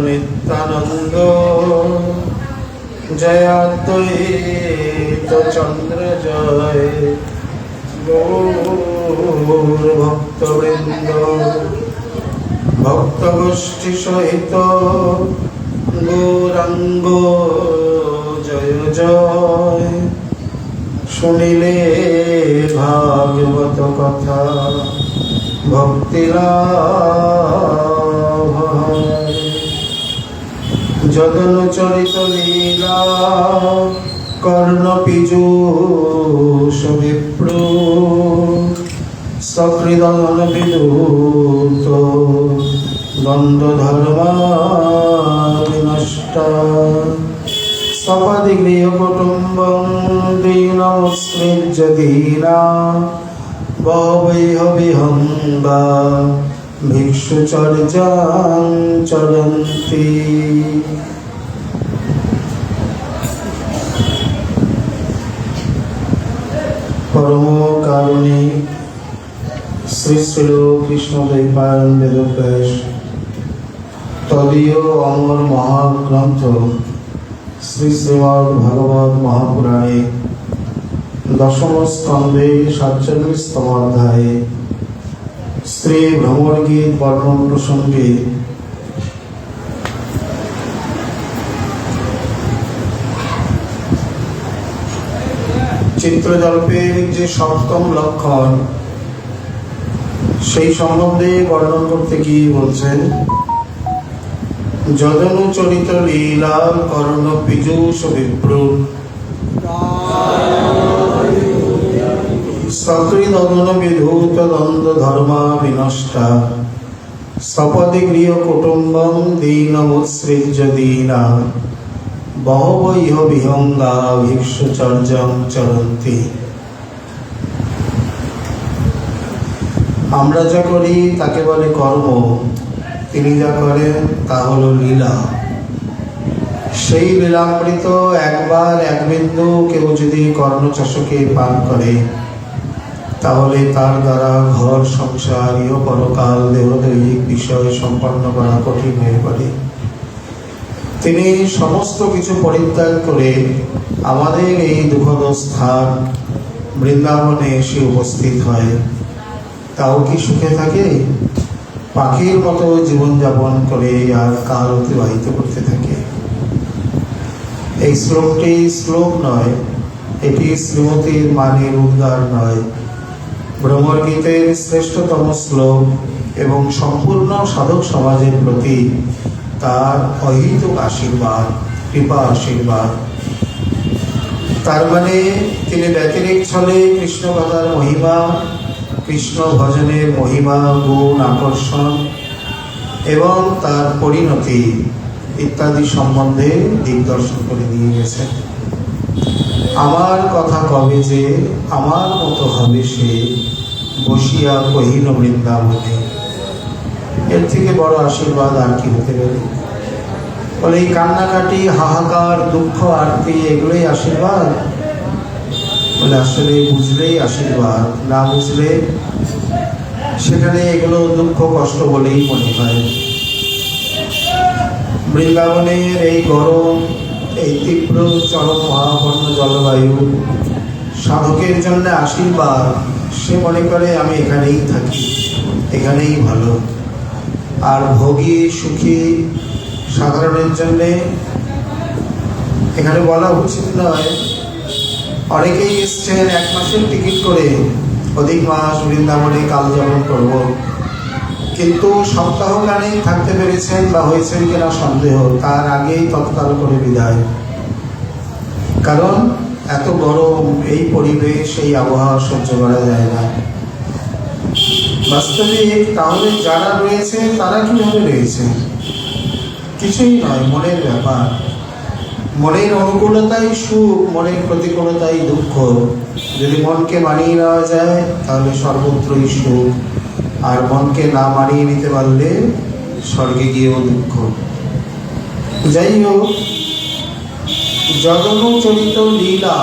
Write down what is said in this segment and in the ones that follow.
নিত্যানন্দ জয়াদ্বৈত চন্দ্র জয় গৌর ভক্তবৃন্দ ভক্তগোষ্ঠী সহিত গৌরাঙ্গ জয় জয়। শুনিলে ভাগবত কথা ভক্তি লাভ হয়। যদনুচরিত লীলা কর্ণ পীযূষ বিপ্র সকৃদন বিদূত দ্বন্দ্ব ধর্মা বিনষ্ট সপদি গৃহ কুটুম্বং দীনমুৎসৃজ্য দীনা বহবৈহ বিহঙ্গা ভিক্ষুচর্যাং চরন্তি। পরম কারুণিক শ্রী শ্রী কৃষ্ণদ্বৈপায়ন বেদব্যাস তদীয় অমর মহাগ্রন্থ শ্রী শ্রীমদ্ ভাগবত মহাপুরাণে দশম স্কন্ধে 47তম অধ্যায়ে শ্রী ভ্রমর গীত বর্ণন প্রসঙ্গে চিত্রজল্পের যে সপ্তম লক্ষণ সেই সম্বন্ধে বর্ণন করতে গিয়ে বলছেন, যদনুচরিত লীলা কর্ণ পীযূষ বিপ্র সকৃদন বিধূত দ্বন্দ্ব ধর্মা বিনষ্টা সপদি গৃহ কুটুম্বং দীনমুৎসৃজ্য দীনা বহবৈহ বিহঙ্গা ভিক্ষুচর্যাং চরন্তি। আমরা যা করি তাকে বলে কর্ম, তিনি যা করেন তা হলো লীলা। সেই লীলামৃত একবার এক বিন্দু কেউ যদি কর্ণচষকে পান করে তাহলে তার দ্বারা ঘর সংসার ইহ পরকাল দেহদৈহিক বিষয় সম্পন্ন করা কঠিন হয়ে পড়ে। তিনি সমস্ত কিছু পরিত্যাগ করে আমাদের এই দুঃখদ স্থান বৃন্দাবনে এসে উপস্থিত হয়। তাও কি সুখে থাকে? পাখির মতো জীবনযাপন করে আর কাল অতিবাহিত করতে থাকে। এই শ্লোকটি শ্লোক নয়, এটি শ্রীমতীর মানের উদ্গার নয়, ভ্রমর গীতের শ্রেষ্ঠতম শ্লোক এবং সম্পূর্ণ সাধক সমাজের প্রতি তার অহিতুক আশীর্বাদ, কৃপা আশীর্বাদ। তার মানে তিনি ব্যতিরেক ছলে কৃষ্ণ কথার মহিমা, কৃষ্ণ ভজনের মহিমা, গুণ, আকর্ষণ এবং তার পরিণতি ইত্যাদি সম্বন্ধে দিগদর্শন করে দিয়ে গেছেন। আমার কথা কবে যে আমার মতো হবে সে বসিয়া কহিল বৃন্দাবনে। এর থেকে বড় আশীর্বাদ আর কি হতে পারে? বলে এই কান্নাকাটি, হাহাকার, দুঃখ, আরতি এগুলোই আশীর্বাদ? বলে আসলে বুঝলেই আশীর্বাদ, না বুঝলে সেখানে এগুলো দুঃখ কষ্ট বলেই মনে হয়। বৃন্দাবনের এই গরম, এই তীব্র চরম মহাপন্ন জলবায়ু সাধকের জন্য আশীর্বাদ। সে মনে করে আমি এখানেই থাকি, এখানেই ভালো। আর ভোগী সুখী সাধারণের জন্যে এখানে বলা উচিত নয়। অনেকেই এসছেন 1 মাসের টিকিট করে, অধিক মাস বৃন্দাবনে কাল যাপন করব, কিন্তু সপ্তাহখানেক থাকতে পেরেছেন বা হয়েছেন কিনা সন্দেহ, তার আগেই তৎকাল করে বিদায়। কারণ এত গরম, এই পরিবেশ, এই আবহাওয়া সহ্য করা যায় না। বাস্তবিক তাহলে যারা রয়েছে তারা কিভাবে রয়েছে? কিছুই নয়, মনের ব্যাপার। মনের অনুকূলতাই সুখ, মনের প্রতিকূলতাই দুঃখ। যদি মনকে মানিয়ে নেওয়া যায় তাহলে সর্বত্রই সুখ, আর মনকে না মানিয়ে নিতে পারলে স্বর্গে গিয়েও দুঃখ। যাই হোক, যদনুচরিত লীলা,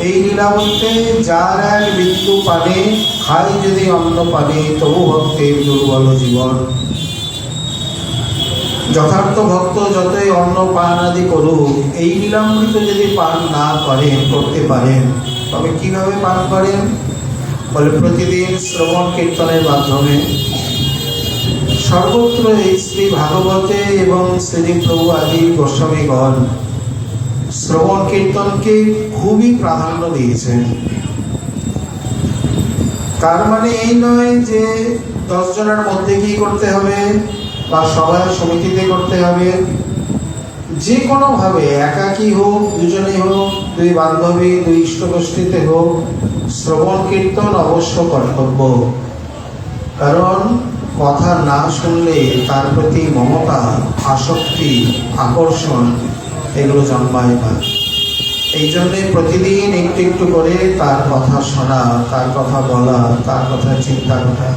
এই লীলা বলতে যার এক বিন্দু পানে খাই যদি অন্ন পানে তবু ভক্তের দুর্বল জীবন। যথার্থ ভক্ত যতই অন্ন পান আদি করুক, এই লীলামৃত যদি পান না করেন, করতে পারেন, তবে কিভাবে পান করেন? বলে প্রতিদিন শ্রবণ কীর্তনের মাধ্যমে। সর্বত্র এই শ্রী ভাগবতে এবং শ্রী প্রভু আদি গোস্বামীগণ শ্রবণ কীর্তনকে খুবই প্রাধান্য দিয়েছেন। তার মানে এই নয় যে 10 জনের মধ্যে কি করতে হবে বা সভায় সমিতিতে করতে হবে। যে কোনো ভাবে, একাকী হোক, দুজনেই হোক, দুই বান্ধবী, দুই ইষ্টগোষ্ঠীতে হোক, শ্রবণ কীর্তন অবশ্য কর্তব্য। কারণ কথা না শুনলে তার প্রতি মমতা, আসক্তি, আকর্ষণ এগুলো জন্মায় না। এই জন্যে প্রতিদিন একটু একটু করে তার কথা শোনা, তার কথা বলা, তার কথা চিন্তা করা।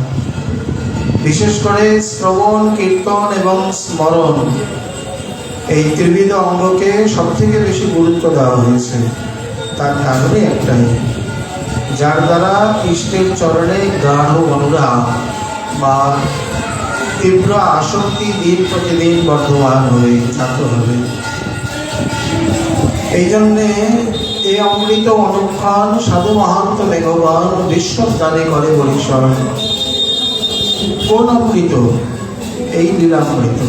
বিশেষ করে শ্রবণ, কীর্তন এবং স্মরণ, এই ত্রিবিধ অঙ্গকে সব থেকে বেশি গুরুত্ব দেওয়া হয়েছে। তার কারণে একটাই, যার দ্বারা ইষ্টের চরণে গাঢ় অনুরাগ বা তীব্র আসক্তি দিন প্রতিদিন বর্ধমান হবে, জাত হবে। এই জন্যে এই অমৃত অনুক্ষণ সাধু মহান্ত মেঘগণ বিশ্বদানে করে বরিশন। কোন অমৃত? এই লীলামৃত।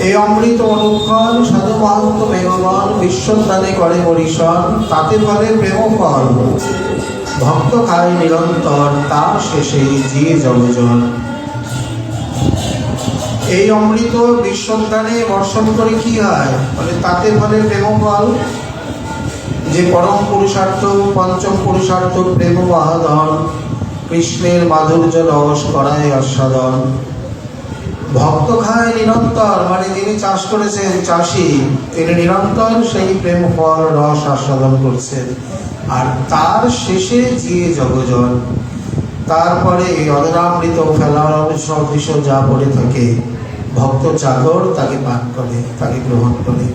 এই অমৃত অনুক্ষণ সাধু মহান্ত মেঘগণ বিশ্বদানে করে বরিশন। তাতে বলে প্রেম ফল, ভক্ত খায় নিরন্তর, তার শেষে জিয়ে জগজন। এই অমৃত বিশ্বদানে বর্ষণ করে কি হয়? বলে তাতে ফলে প্রেম ফল, যে পরম পুরুষার্থ, পঞ্চম পুরুষার্থ প্রেম বাহাদন, কৃষ্ণের মাধুর্য রস করায় আস্বাদন। ভক্ত খায় নিরন্তর, মানে যিনি চাষ করেছেন, চাষি, তিনি নিরন্তর সেই প্রেম ফল রস আস্বাদন করছেন। আর তার শেষে জিয়ে জগজন। তারপরে এই অধরামৃত ফেলার সদৃশ যা পড়ে থাকে, ভক্ত চাকর তাকে পান করে, তাকে গ্রহণ করে।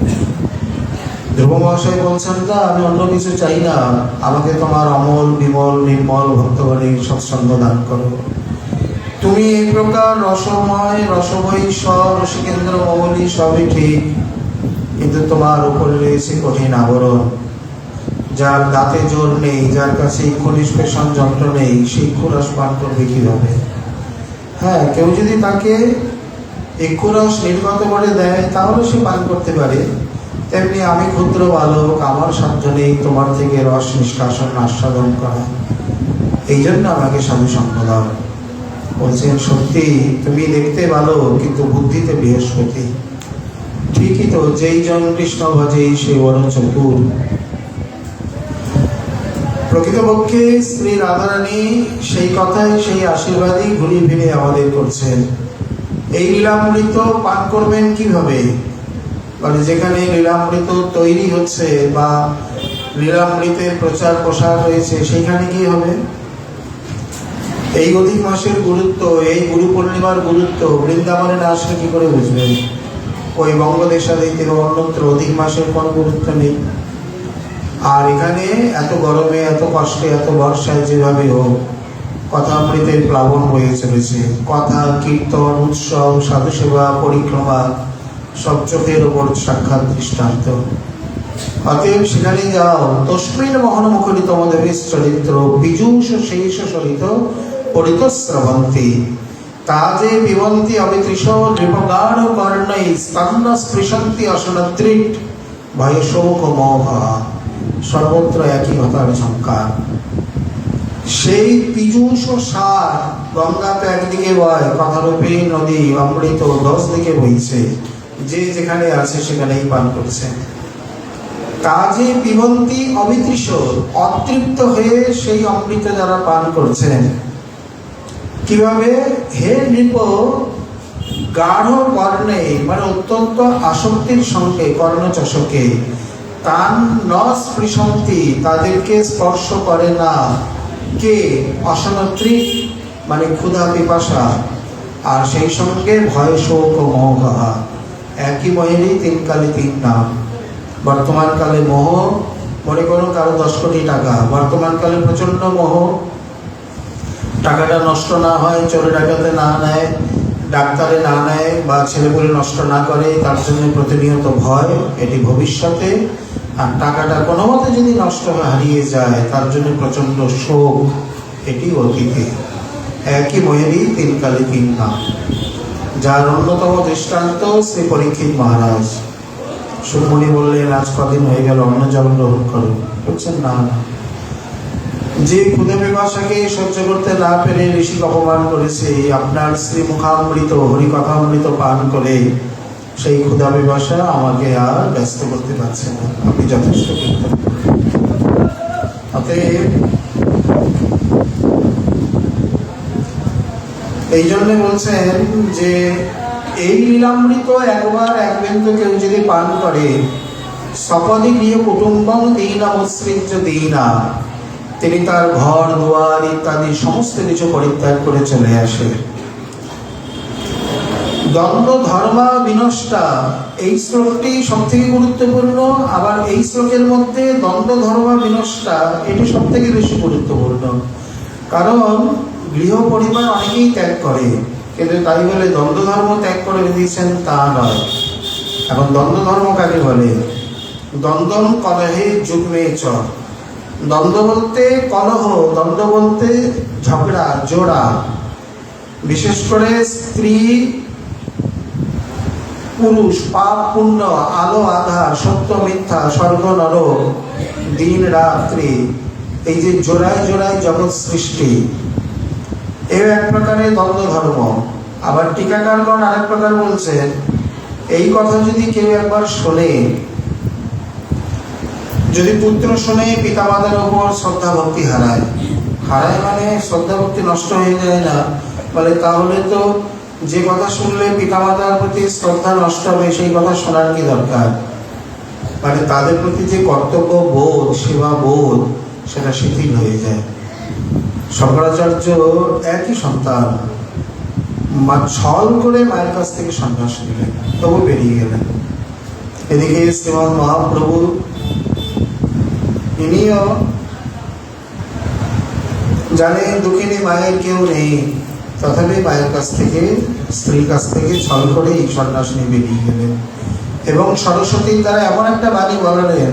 ধ্রুব মহাশয় বলছেন, না আমি অন্য কিছু চাই না, আমাকে তোমার অমল, বিমল, নির্মল ভক্তগণের সৎসঙ্গ দান করো। তুমি এই প্রকার রসময়, রসময়ী সব রসিকেন্দ্র মৌলি সবই ঠিক, কিন্তু তোমার উপরে রয়েছে কঠিন আবরণ। যার দাঁতে জোর নেই, যার কাছে নিষ্পেষণ যন্ত্র নেই, সেই ক্ষুরস পান করবে কিভাবে? হ্যাঁ, কেউ যদি তাকে ক্ষুরস নির্গত করে দেয় তাহলে সে পান করতে পারে। তেমনি আমি ক্ষুদ্র বালক, আমার সাধ্য নেই তোমার থেকে রস নিষ্কাশন আস্বাদন করা, এই জন্য আমাকে সাধু সঙ্গ দাও। বলছেন, সত্যি তুমি দেখতে ভালো, কিন্তু বুদ্ধিতে বৃহস্পতি। ঠিকই তো, যেই জন কৃষ্ণ ভজে সে বড় চতুর। প্রকৃতপক্ষে শ্রী রাধারানী সেই কথাই, সেই আশীর্বাদই ঘুরিয়ে ফিরে আমাদের করছেন। এই লীলামৃত পান করবেন কিভাবে? মানে যেখানে লীলামৃত তৈরি হচ্ছে বা লীলামৃতের প্রচার প্রসার হয়েছে, সেখানে কি হবে? এই অধিক মাসের গুরুত্ব, এই গুরু পূর্ণিমার গুরুত্ব বৃন্দাবনে না আসলে কি করে বুঝবেন? ওই বঙ্গদেশাদিতে অন্যত্র অধিক মাসের কোন গুরুত্ব নেই। আর এখানে এত গরমে, এত কষ্টে, এত বর্ষায় যেভাবে হোক কথামৃতের প্লাবন হয়ে চলেছে। কথা, কীর্তন, উৎসব, সাধু সেবা, পরিক্রমা সব চোখের ওপর সাক্ষাৎ দৃষ্টান্ত। অতএব সেখানে যাও। তস্মিন মহনমুখরিত মদেবেশ চরিত্র বিজুষ শেষ সরিত পরিতস্রবন্তি তাজে বিবন্তি অবিতৃষ নৃপগাঢ় কর্ণৈ স্তন্য স্পৃশন্তি অসনত্রিট ভয় শোক মোহ। সর্বত্র একই কথার ঝঙ্কার। সেই পীযূষ সার গঙ্গাতে একদিকে বয়, কথারূপী নদী অমৃত 10 দিকে বইছে। যে যেখানে আছে সেখানেই পান করছে। কাজে পিবন্তি অবিতৃষ, অতৃপ্ত হয়ে সেই অমৃত যারা পান করছেন। কিভাবে? হে নৃপ, গাঢ় কর্ণে, মানে অত্যন্ত আসক্তির সঙ্গে, কর্ণচষকে, তান ন স্পৃশন্তি, তাদেরকে স্পর্শ করে না। কে? অসনত্রিক, মানে ক্ষুধা পিপাসা, আর সেই সঙ্গে ভয় শোক ও মোহ। একই ময়েরই 3 কালে 3 নাম। বর্তমান কালে মোহ, মনে করো কারো 10 কোটি টাকা, বর্তমান কালে প্রচন্ড মোহ। টাকাটা নষ্ট না হয়, চোরে ডাকাতে না নেয়, ডাক্তারে না নেয়, বা ছেলেপুলে নষ্ট না করে, তার জন্য প্রতিনিয়ত ভয়, এটি ভবিষ্যতে। আর টাকাটা কোনো মতে যদি নষ্ট হয়ে হারিয়ে যায়, তার জন্য প্রচণ্ড শোক, এটি অতীতে। একই ময়েরই তিন কালে তিন নাম, যার অন্যতম দৃষ্টান্ত শ্রী পরীক্ষিত মহারাজ। সুরমণি বললেন, আজ কদিন হয়ে গেল, অন্ন জল গ্রহণ করো। বলছেন, না না। যে ক্ষুধা পিপাসাকে সহ্য করতে না পেরে ঋষিকে অপমান করেছে, আপনার শ্রী মুখামৃত হরিকথামৃত পান করে সেই ক্ষুধা পিপাসা আমাকে আর ব্যস্ত করতে পারছে না, আপনি যথেষ্ট কীর্তন করুন। অতএব এই জন্য বলছেন যে এই লীলামৃত একবার এক বিন্দু কেউ যদি পান করে, সপদি গৃহ কুটুম্বং দীনামুৎসৃজ্য দীনা, তিনি তার ঘর দুয়ার ইত্যাদি সমস্ত কিছু পরিত্যাগ করে চলে আসে। দ্বন্দ্ব ধর্মা বিনষ্টা, এই শ্লোকটি সব থেকে গুরুত্বপূর্ণ। আবার এই শ্লোকের মধ্যে দ্বন্দ্ব ধর্মা বিনষ্টা, এটি সব থেকে বেশি গুরুত্বপূর্ণ। কারণ গৃহ পরিবার অনেকেই ত্যাগ করে, কিন্তু তাই বলে দ্বন্দ্ব ধর্ম ত্যাগ করে দিয়েছেন তা নয়। এখন দ্বন্দ্ব ধর্ম কাকে বলে? দ্বন্দ্বম কলহে যুগ্মে চ, দ্বন্দ্ব বলতে কলহ, দ্বন্দ্ব বলতে ঝগড়া, জোড়া। বিশেষ করে স্ত্রী পুরুষ, পাপ পুণ্য, আলো আধার, সত্য মিথ্যা, স্বর্গ নরক, দিন রাত্রি, এই যে জোড়ায় জোড়ায় জগৎ সৃষ্টি, এও এক প্রকারের দ্বন্দ্ব ধর্ম। আবার টিকাকারগণ আরেক প্রকার বলছেন, এই কথা যদি কেউ একবার শোনে, যদি পুত্র শোনে পিতামাতার উপর শ্রদ্ধা ভক্তি হারায়, হারায় মানে শ্রদ্ধা ভক্তি নষ্ট হয়ে যায় না, বলে তাহলে তো যে কথা শুনলে পিতামাতার প্রতি শ্রদ্ধা নষ্ট হবে, সেই কথা শোনার কি দরকার? মানে তাদের প্রতি যে কর্তব্য বোধ, সেবা বোধ, সেটা শিথিল হয়ে যায়। শঙ্করাচার্য একই সন্তান, ছল করে মায়ের কাছ থেকে সন্ন্যাস নিলেন, তবু বেরিয়ে গেলেন। এদিকে শ্রীমৎ মহাপ্রভু, ইনিও জানেন দুঃখিনী মায়ের কেউ নেই, তথাপি মায়ের কাছ থেকে, স্ত্রীর কাছ থেকে ছল করে এই সন্ন্যাস নিয়ে বেরিয়ে গেলেন। এবং সরস্বতীর দ্বারা এমন একটা বাণী বলালেন,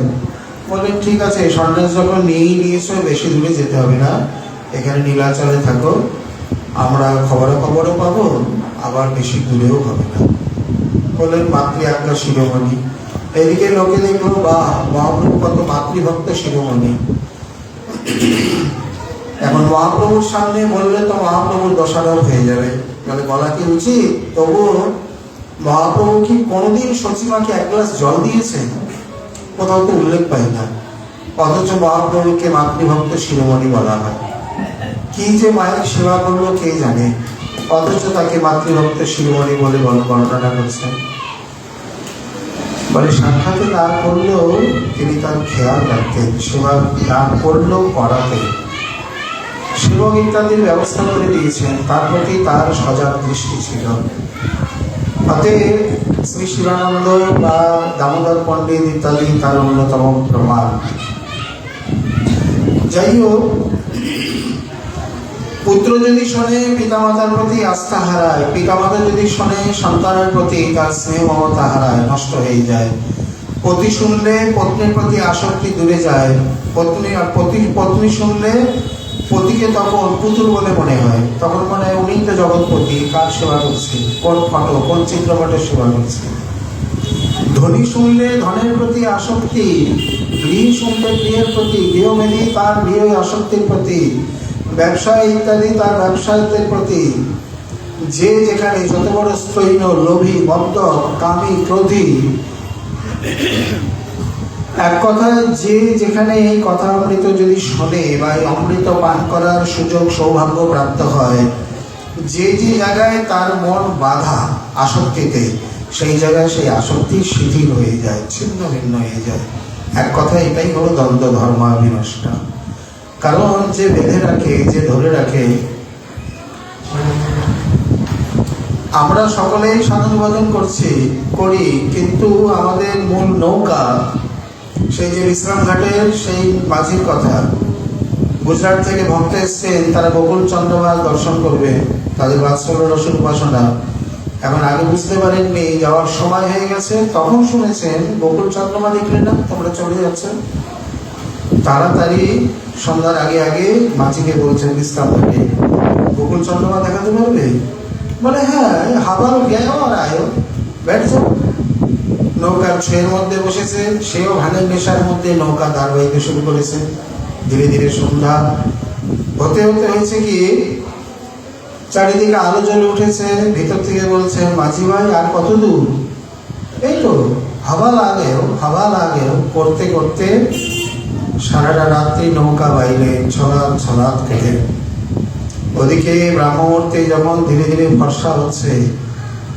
বললেন ঠিক আছে, সন্ন্যাস যখন নিয়েই নিয়েছো, বেশি দূরে যেতে হবে না, এখানে নীলাচলে থাকো, আমরা খবরও পাবো, আবার বেশি দূরেও হবে না। বললেন মাতৃ আজ্ঞা শিরোমণি। এদিকে লোকে দেখলো, বাহ, মহাপ্রভু কত মাতৃভক্ত শিরোমণি। এখন মহাপ্রভুর সামনে বললে তো মহাপ্রভুর দশারোপ হয়ে যাবে, তাহলে বলা কি উচিত? তবুও মহাপ্রভু কি কোনোদিন সচিমাকে এক গ্লাস জল দিয়েছেন? কোথাও তো উল্লেখ পাই না। অথচ মহাপ্রভুকে মাতৃভক্ত শিরোমণি বলা হয়। কি যে মায়ের সেবা করলো কে জানে, অথচ তাকে মাতৃভক্ত শিরোমণি বলে বর্ণনা করছেন। বলে সাক্ষাতে না করলেও তিনি তার খেয়াল রাখতেন, সেবা না করলেও করাতেন, সেবক ইত্যাদির ব্যবস্থা করে দিয়েছেন, তার প্রতি তার সজাগ দৃষ্টি ছিল। অতএব শ্রী শিবানন্দ বা দামোদর পণ্ডিত ইত্যাদি তার অন্যতম প্রমাণ। যাই হোক, পুত্র যদি শোনে পিতামাতার প্রতি আস্থা হারায়, পিতামাতা যদি শোনে সন্তানের প্রতি তার স্নেহ মমতা হারায়, নষ্ট হয়ে যায়। পতি শুনলে পত্নীর প্রতি আসক্তি দূরে যায়, পত্নী শুনলে পতিকে তখন পুতুল বলে মনে হয়, তখন মনে হয় উনি তো জগৎপতি, কার সেবা করছে, কোন ফটো, কোন চিত্রপটের সেবা করছে। ধনী শুনলে ধনের প্রতি আসক্তি, গৃহ শুনলে গৃহের প্রতি, গৃহমেধি তার গৃহ আসক্তির প্রতি, ব্যবসায় ইত্যাদি তার ব্যবসায়ীদের প্রতি। যে যেখানে যত বড় স্থৈর্য, লোভী, বদ্ধ, কামী, ক্রোধী, এক কথায় যে যেখানে এই কথা অমৃত যদি শোনে বা এই অমৃত পান করার সুযোগ সৌভাগ্য প্রাপ্ত হয়, যে যে জায়গায় তার মন বাধা আসক্তিতে, সেই জায়গায় সেই আসক্তি শিথিল হয়ে যায়, ছিন্ন ভিন্ন হয়ে যায়। এক কথা এটাই হলো দ্বন্দ্ব ধর্মাবিনষ্ট। কারণ যে বেঁধে রাখে, যে ধরে রাখে, আমরা সকলেই সাধন ভজন করি, কিন্তু আমাদের মূল নৌকা সেই যে বিশ্রাম ঘাটের সেই মাঝির কথা, গুজরাট থেকে ভক্ত এসছেন, তারা গোকুল চন্দ্রমাল দর্শন করবে, তাদের বাৎসল্য রসের উপাসনা। এখন আগে বুঝতে পারেননি, যাওয়ার সময় হয়ে গেছে, তখন শুনেছেন গোকুল চন্দ্রমা দেখলে না তোমরা চলে যাচ্ছেন। তাড়াতাড়ি সন্ধ্যার আগে আগে মাঝিকে বলছেন বিশ্রাম থাকে, গোকুল চন্দ্রমা দেখাতে পারবে? বলে হ্যাঁ, হাওয়াল গেও আর আয়ো, ব্যাট যাও। নৌকার ছয়ের মধ্যে বসেছে, সেও ভাঙের নেশার মধ্যে নৌকা দাঁড় বাইতে শুরু করেছে। ধীরে ধীরে সন্ধ্যা হতে হতে হয়েছে কি, চারিদিকে আলো জ্বলে উঠেছে। ভিতর থেকে বলছে, মাঝি ভাই আর কত দূর? এই তো হাওয়া লাগেও করতে করতে সারাটা রাত্রি নৌকা বাইরে ছলাৎ ছলাৎ খেলে। ওদিকে ব্রাহ্মমূর্তি যখন ধীরে ধীরে ফর্সা হচ্ছে,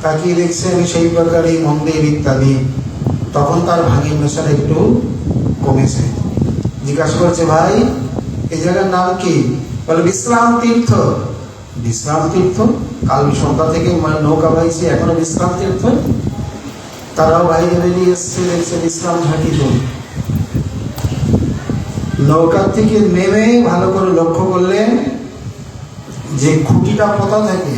তাকিয়ে দেখছেন সেই প্রকারই মন্দির ইত্যাদি। তখন তার ভাঙির নেশাটা একটু কমেছে। জিজ্ঞাসা করছে, ভাই এই জায়গার নাম কি? বলে বিশ্রাম তীর্থ। বিশ্রাম তীর্থ? কাল সন্ধ্যা থেকে নৌকা বাইছে, এখনো বিশ্রাম তীর্থ? তারাও বাইরে বেরিয়ে এসছে, দেখছে বিশ্রাম ঘাটি। তো নৌকার থেকে নেমে ভালো করে লক্ষ্য করলেন যে খুঁটিটা পোতা থাকে,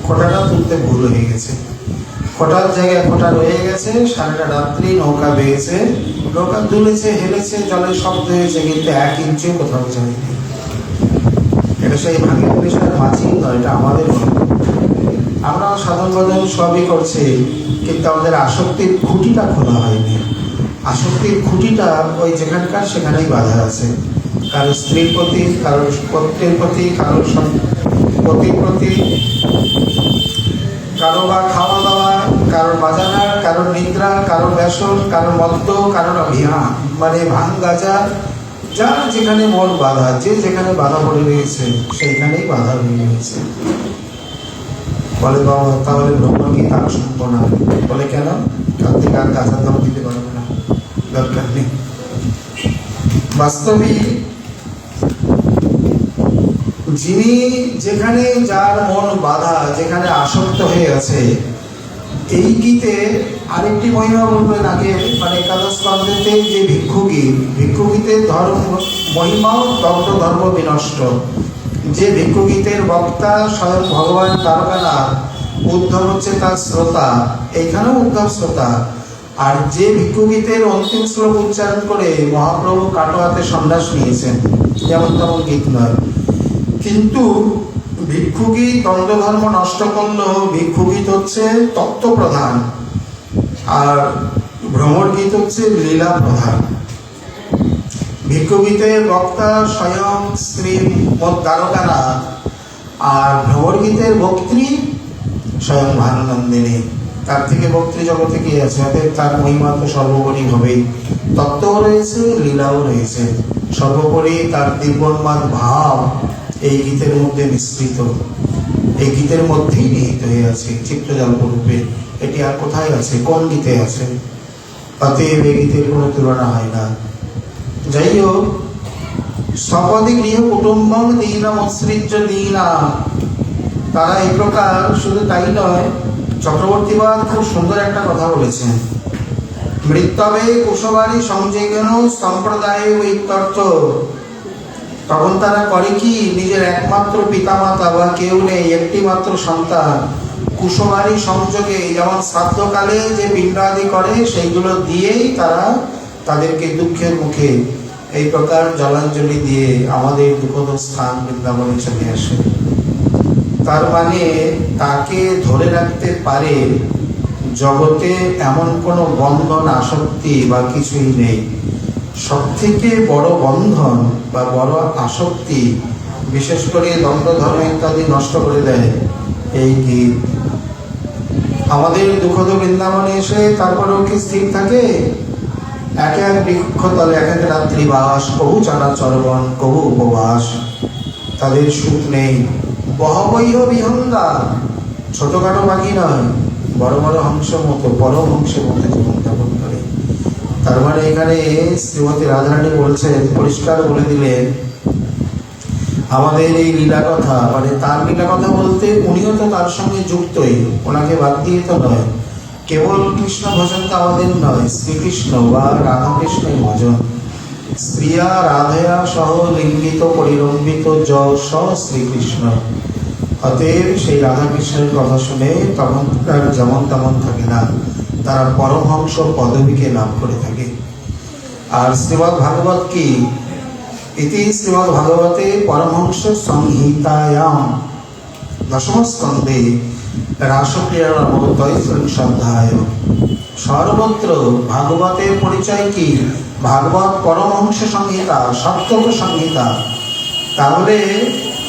খোঁটাটা তুলতে ভুল হয়ে গেছে। খোঁটার জায়গায় খোঁটা রয়ে গেছে। সারাটা রাত্রি নৌকা বেয়েছে, নৌকা দুলেছে, হেলেছে, জলের শব্দ হয়েছে, কিন্তু 1 ইঞ্চিও কোথাও যায়নি। এটা সেই ভাঙের নেশার মাঝি নয়, এটা আমাদের। আমরা সাধন ভজন সবই করছি, কিন্তু আমাদের আসক্তির খুঁটিটা খোলা হয়নি। আসক্তির খুঁটিটা ওই যেখানকার সেখানেই বাধা আছে। কারো স্ত্রীর প্রতি, কারোর পত্রের প্রতি, কারোর পতির প্রতি, কারো বা খাওয়া দাওয়া, কারোর বাজানা, কারোর নিদ্রা, কারোর ব্যসন, কারোর মদ্য, কারোর অভিহান, মানে ভাঙ গাজা, যার যেখানে মন বাধা, যে যেখানে বাধা পড়ে রয়েছে সেইখানেই বাধা হয়ে রয়েছে। বলে বাবা তাহলে ব্রহ্মগীতা শুনবো না। বলে কেন? কাল থেকে আর গাজার দাম দিতে পারবে না, দরকার নেই। বাস্তবিক যিনি যেখানে, যার মন বাধা, যেখানে আসক্ত হয়ে আছে, এই গীতে আরেকটি মহিমা বলবেন আগে, মানে একাদশ স্কন্ধেতে যে ভিক্ষুগীতের ধর্ম মহিমাও দগ্ধ ধর্ম বিনষ্ট। যে ভিক্ষুগীতের বক্তা স্বয়ং ভগবান তারকানাথ, উদ্ধব হচ্ছে তার শ্রোতা, এইখানেও উদ্ধব শ্রোতা। আর যে ভিক্ষুগীতের অন্তিম শ্লোক উচ্চারণ করে মহাপ্রভু কাটোয়াতে সন্ন্যাস নিয়েছেন, যেমন তেমন গীত নয়। কিন্তু ভিক্ষুগীত দ্বন্দ্ব ধর্ম নষ্ট করলেও ভিক্ষুগীত হচ্ছে তত্ত্ব প্রধান, আর ভ্রমর গীত হচ্ছে লীলা প্রধান। ভিক্ষুগীতের বক্তা স্বয়ং শ্রী দ্বারকানাথ, আর ভ্রমর গীতের বক্ত্রী স্বয়ং ভানুনন্দিনী। তার থেকে বক্তৃ জগতে কি আছে? অতএব তার মহিমা তো সর্বোপরি হবেই। তত্ত্বও রয়েছে, লীলাও রয়েছে। সর্বোপরি তার দিব্যোন্মাদ ভাব এই গীতের মধ্যে মিশ্রিত, এই গীতের মধ্যেই নিহিত হয়ে আছে চিত্তজল্প রূপে। এটি আর কোথায় আছে? কোন গীতে আছে? অতএব এই গীতের কোনো তুলনা হয় না। যাই হোক, সপদে গৃহ কুটুম্বং দীনাম উৎসৃজ্য দীনা, তারা এই প্রকার। শুধু তাই নয়, চক্রবর্তীবাদ খুব সুন্দর একটা কথা বলেছেন, মৃত্যবে কুশবারী সংযোগন সম্প্রদায় ইত্যর্থ। তখন তারা করে কি, নিজের একমাত্র পিতামাতা বা কেউ নেই, একটি মাত্র সন্তান, কুশবারী সংযোগে, যেমন শ্রাদ্ধকালে যে পিণ্ডাদি করে সেইগুলো দিয়েই তারা তাদেরকে দুঃখের মুখে এই প্রকার জলাঞ্জলি দিয়ে আমাদের দুঃখদ স্থান বৃন্দাবনে চলে আসে। তার মানে তাকে ধরে রাখতে পারে জগতে এমন কোনো বন্ধন, আসক্তি বা কিছুই নেই। সব থেকে বড় বন্ধন বা বড় আসক্তি, বিশেষ করে দ্বন্দ্ব ধর্ম ইত্যাদি নষ্ট করে দেয় এই গীত। আমাদের দুঃখদ বৃন্দাবনে এসে তারপরেও কি স্থির থাকে? এক এক বৃক্ষতলে এক এক রাত্রি বাস, কবু চানা চরবন, কবু উপবাস। তাদের সুখ নেই। বহবৈহ বিহঙ্গা, ছোটখাটো পাখি নয়, বড় বড় হংসের মতো, পরম হংসের মতো জীবনযাপন করে। তার মানে এখানে শ্রীমতী রাধারানী বলছেন, পরিষ্কার বলে দিলেন, আমাদের এই লীলা কথা, মানে তার লীলা কথা বলতে উনিও তো তার সঙ্গে যুক্তই, ওনাকে বাদ দিয়ে তো নয়। কেবল কৃষ্ণ ভজন তো আমাদের নয়, শ্রীকৃষ্ণ বা রাধাকৃষ্ণের ভজন। স্ত্রিয়া রাধয়া সহ লিঙ্গিত পরিরম্বিত যশ শ্রীকৃষ্ণ। অতএব সেই রাধা কৃষ্ণের কথা শুনে তখন তার যেমন তেমন থাকে না, তারা পরমহংস পদবীকে লাভ করে থাকে। আর শ্রীমদ্ ভাগবত কি? ইতি শ্রীমদ্ ভাগবতে পরমহংস সংহিতায়াম দশম স্কন্ধে রাসক্রিয়ার তৈশ্রীষ্ঠাধ্যায়। সর্বত্র ভাগবতের পরিচয় কি? ভাগবত পরমহংস সংহিতা, সপ্তম সংহিতা। তাহলে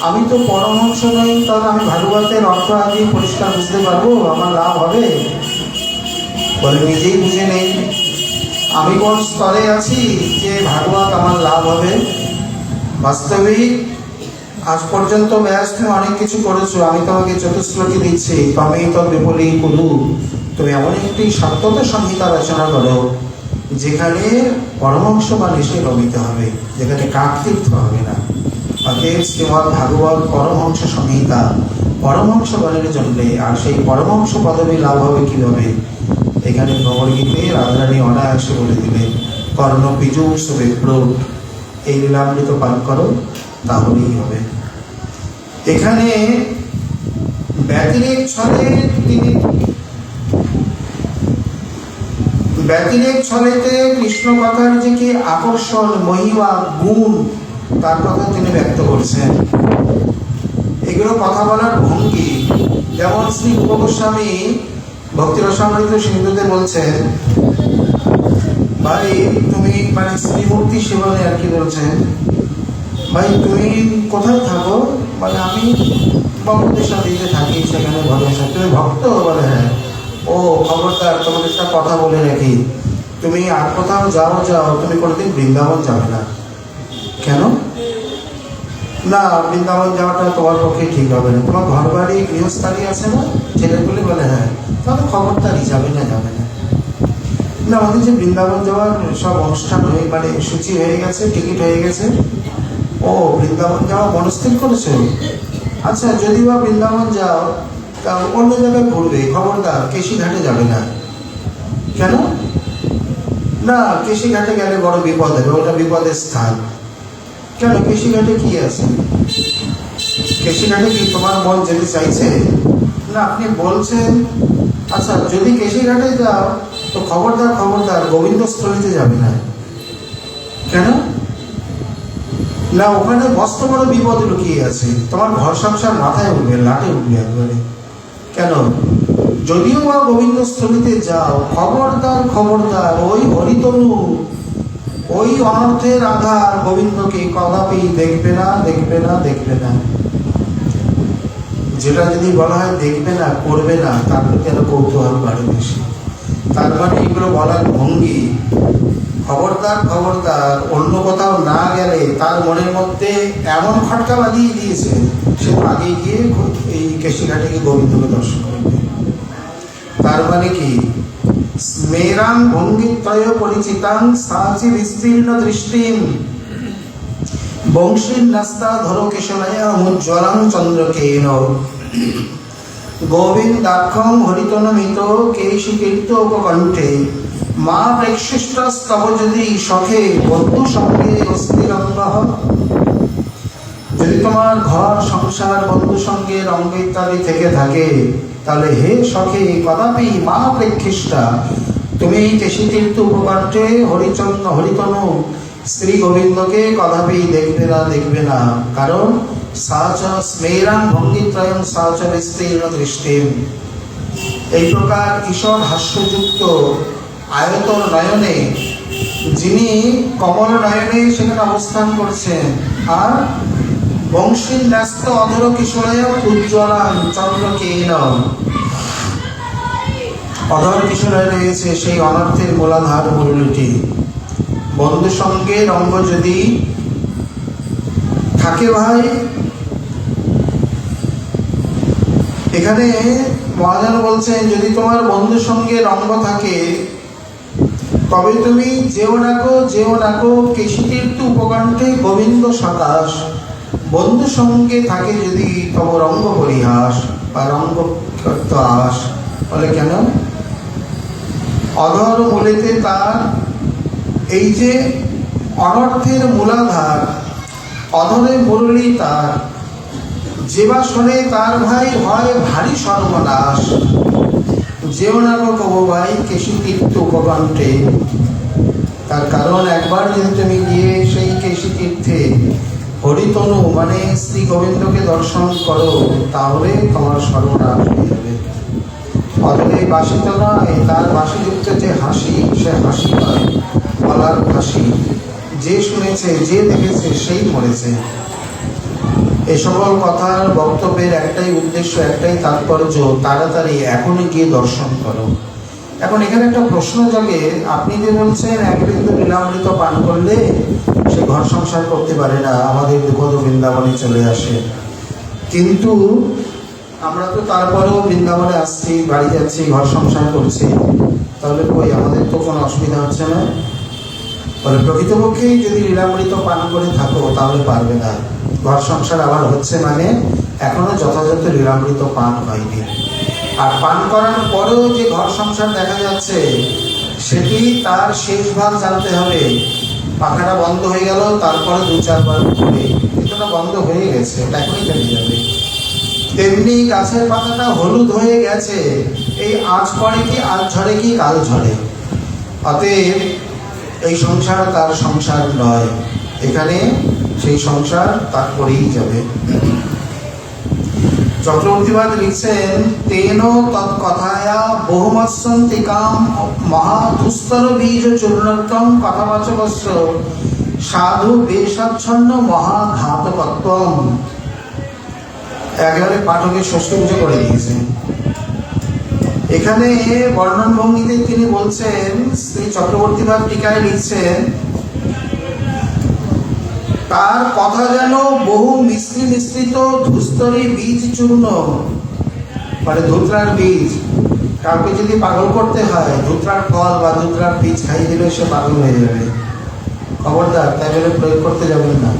আমি তো পরমহংস নই, তাহলে আমি ভাগবতের অর্থ আদি পরিষ্কার বুঝতে পারবো? আমার লাভ হবে? বলে নিজেই বুঝে নেই আমি কোন স্তরে আছি যে ভাগবত আমার লাভ হবে। বাস্তবিক আজ পর্যন্ত ব্যাস তুমি অনেক কিছু করেছো, আমি তোমাকে চতুশ্লোকি দিচ্ছি, তুমি তো বিপলি কুলু, তুমি এমন একটি সপ্তম সংহিতা রচনা করো যেখানে পরমহংস বাণী এসে রমিতে হবে, যেখানে কাকতীর্থ হবে না। অতএব শ্রীমদ্ ভাগবত পরমহংস সংহিতা, পরমহংস বাণীর জন্যে। আর সেই পরমহংস পদবী লাভ হবে কিভাবে? এখানে ভগবদ্গীতে রাধারানী অনায়াসে বলে দিলেন, কর্ণ পীযূষ বিপ্রট, এই লীলামৃত পান করো, তাহলেই হবে। এখানে ব্যতিরেক ছলেতে কৃষ্ণ কথার যে কি আকর্ষণ, মহিমা, গুণ, তার কথা তিনি ব্যক্ত করছেন। এগুলো কথা বলার ভঙ্গি। যেমন শ্রী রূপ গোস্বামী ভক্তি রসামৃত সিন্ধুতে বলছেন, ভাই তুমি মানে শ্রীমূর্তি সেবনে আর কি বলছেন, ভাই তুমি কোথায় থাকো? মানে আমি বঙ্গদেশা দিতে থাকি, সেখানে ভদ্রেশ্বর। তুমি ভক্ত? বলে হ্যাঁ। ও খবরদার, তোমার একটা কথা বলে রাখি, তুমি আর কোথাও যাও, তুমি কোনোদিন বৃন্দাবন যাবে না। কেন? না, বৃন্দাবন যাওয়াটা তোমার পক্ষে ঠিক হবে না, তোমার ঘর বাড়ি গৃহস্থালী আছে না? ছেলেগুলি বলে হ্যাঁ। তাহলে খবরদারই যাবে না। না, আমাদের যে বৃন্দাবন যাওয়ার সব অনুষ্ঠান হয়ে মানে সূচি হয়ে গেছে, টিকিট হয়ে গেছে। ও বৃন্দাবন যাওয়া মনস্থির করেছো? আচ্ছা, যদি বা বৃন্দাবন যাও তা অন্য জায়গায় ঘুরবে, খবরদার কেশিঘাটে যাবে না। কেন? না, কেশিঘাটে গেলে বড় বিপদ হবে, ওটা বিপদের স্থান। কেন? কেশিঘাটে কি আছে? কেশিঘাটে কি তোমার মন যেতে চাইছে? না, আপনি বলছেন। আচ্ছা, যদি কেশিঘাটে যাও তো খবরদার গোবিন্দস্থলীতে যাবে না। কেন? না, ওখানে মস্ত বড় বিপদ লুকিয়ে আছে, তোমার ঘর সংসার মাথায় উঠবে, লাটে উঠবে একবারে। কেন? যদিও বা গোবিন্দস্থলীতে যাও, খবরদার ওই হরিতনু, ওই অনর্থের আধার গোবিন্দকে কদাপি দেখবে না। যেটা যদি বলা হয় দেখবে না, করবে না, তার প্রতি আরো কৌতূহল বাড়ে বেশি। তার মানে এগুলো বলার ভঙ্গি। খবরদার অন্য কোথাও না গেলে তার মনের মধ্যে এমন খটকা বাঁধিয়ে দিয়েছে, সে আগে গিয়ে এই কেশিঘাটে গিয়ে গোবিন্দকে দর্শন করবে। তার মানে কি? স্মেরাং ভঙ্গিত্রয় পরিচিতাং সাচি বিস্তীর্ণ দৃষ্টিম বংশীর নাস্তা ধরো কেশলায়া মুজ্জ্বলাং চন্দ্রকেন গোবিন্দাক্ষং হরিতনমিত কেশিকীর্ত উপকণ্ঠে মা প্রেক্ষিষ্টস্তব যদি সখে বন্ধু সঙ্গে অস্থিরঙ্গ। যদি তোমার ঘর সংসার বন্ধু সঙ্গে রঙ্গ ইত্যাদি থেকে থাকে, তাহলে হে সখে কদাপি মা প্রেক্ষিষ্টা, তুমি কেশিতীর্থ উপকণ্ঠে হরিতনু শ্রী গোবিন্দকে কদাপি দেখবে না। কারণ সাচ স্মেরাং ভঙ্গিত্রয়ং সাচ বিস্তীর্ণ দৃষ্টিম, এই প্রকার ঈশ্বর হাস্যযুক্ত আয়তন নয়নে, যিনি কমল নয়নে সেখানে অবস্থান করছেন, আর বংশীর ন্যস্ত অধর কিশোরয় উজ্জ্বলাং চন্দ্রকেন, অধর কিশোরয় রয়েছে সেই অনর্থের মূলাধার মুরলীটি। বন্ধু সঙ্গে রঙ্গ যদি থাকে ভাই, এখানে মহাজন বলছেন যদি তোমার বন্ধুর সঙ্গে রঙ্গ থাকে তবে তুমি যেও নাকো কেশিতীর্থ উপকণ্ঠে গোবিন্দ সকাশ। বন্ধু সঙ্গে থাকে যদি তব রঙ্গ পরিহাস বা রঙ্গ আস। বলে কেন? অধর মূলেতে তার এই যে অনর্থের মূলাধার, অধরে মুরলী তার, যেবা শোনে তার ভাই হয় ভারী সর্বনাশ। যেও না গো কব ভাই কেশী তীর্থ উপকণ্ঠে। তার কারণ একবার যদি তুমি গিয়ে সেই কেশী তীর্থে হরিতনু মানে শ্রী গোবিন্দকে দর্শন করো, তাহলে তোমার সর্বনাশ হয়ে যাবে। অতএব এই বাসি তো নয়, তার বাসিযুক্ত যে হাসি, সে হাসি নয়, গলার হাসি। যে শুনেছে, যে দেখেছে, সেই মরেছে। এ সকল কথার বক্তব্যের একটাই উদ্দেশ্য, একটাই তাৎপর্য, তাড়াতাড়ি এখনই গিয়ে দর্শন করো। এখন এখানে একটা প্রশ্ন জাগে, আপনি যে বলছেন এক বিন্দু লীলামৃত পান করলে সে ঘর সংসার করতে পারে না, আমাদের দুঃখদ বৃন্দাবনে চলে আসে। কিন্তু আমরা তো তারপরেও বৃন্দাবনে আসছি, বাড়ি যাচ্ছি, ঘর সংসার করছি, তাহলে কই আমাদের তো কোনো অসুবিধা হচ্ছে না? বলে প্রকৃতপক্ষেই যদি লীলামৃত পান করে থাকো তাহলে পারবে না। ঘর সংসার আবার হচ্ছে মানে এখনো যথাযথ লীলামৃত পান হয়নি। আর পান করার পরেও যে ঘর সংসার দেখা যাচ্ছে, সেটি তার শেষ ভাগ জানতে হবে। পাখাটা বন্ধ হয়ে গেল, তারপরে 2-4 বার ঘুরে এটা বন্ধ হয়ে গেছে, এটা এখনই চলে যাবে। তেমনি গাছের পাতাটা হলুদ হয়ে গেছে, এই আজ পড়ে কি, আজ ঝরে কি, কাল ঝরে। অতএব এই সংসার তার সংসার নয়, এখানে সেই সংসার তার করেই যাবে। চক্রবর্তীবাদ লিখছেন, তেন তৎকথায়া বহুমৎসন্তিকাম মহাদুস্তর বীজ চূর্ণত্বম কথাবাচকস্য সাধু বেশাচ্ছন্ন মহাঘাতকত্বম। একেবারে পাঠকের ষষ্ঠ পুজো করে দিয়েছেন। এখানে বর্ণন ভঙ্গিতে তিনি বলছেন, শ্রী চক্রবর্তীবাদ টিকায় লিখছেন, তার কথা যেন বহু মিশ্রিত ধূস্তরী বীজ চূর্ণ, মানে ধুতরার বীজ। কাউকে যদি পাগল করতে হয়, ধুতরার ফল বা ধুতরার বীজ খাই দিলে সে পাগল হয়ে যাবে। খবরদার, তাই বলে প্রয়োগ করতে যাবেন না।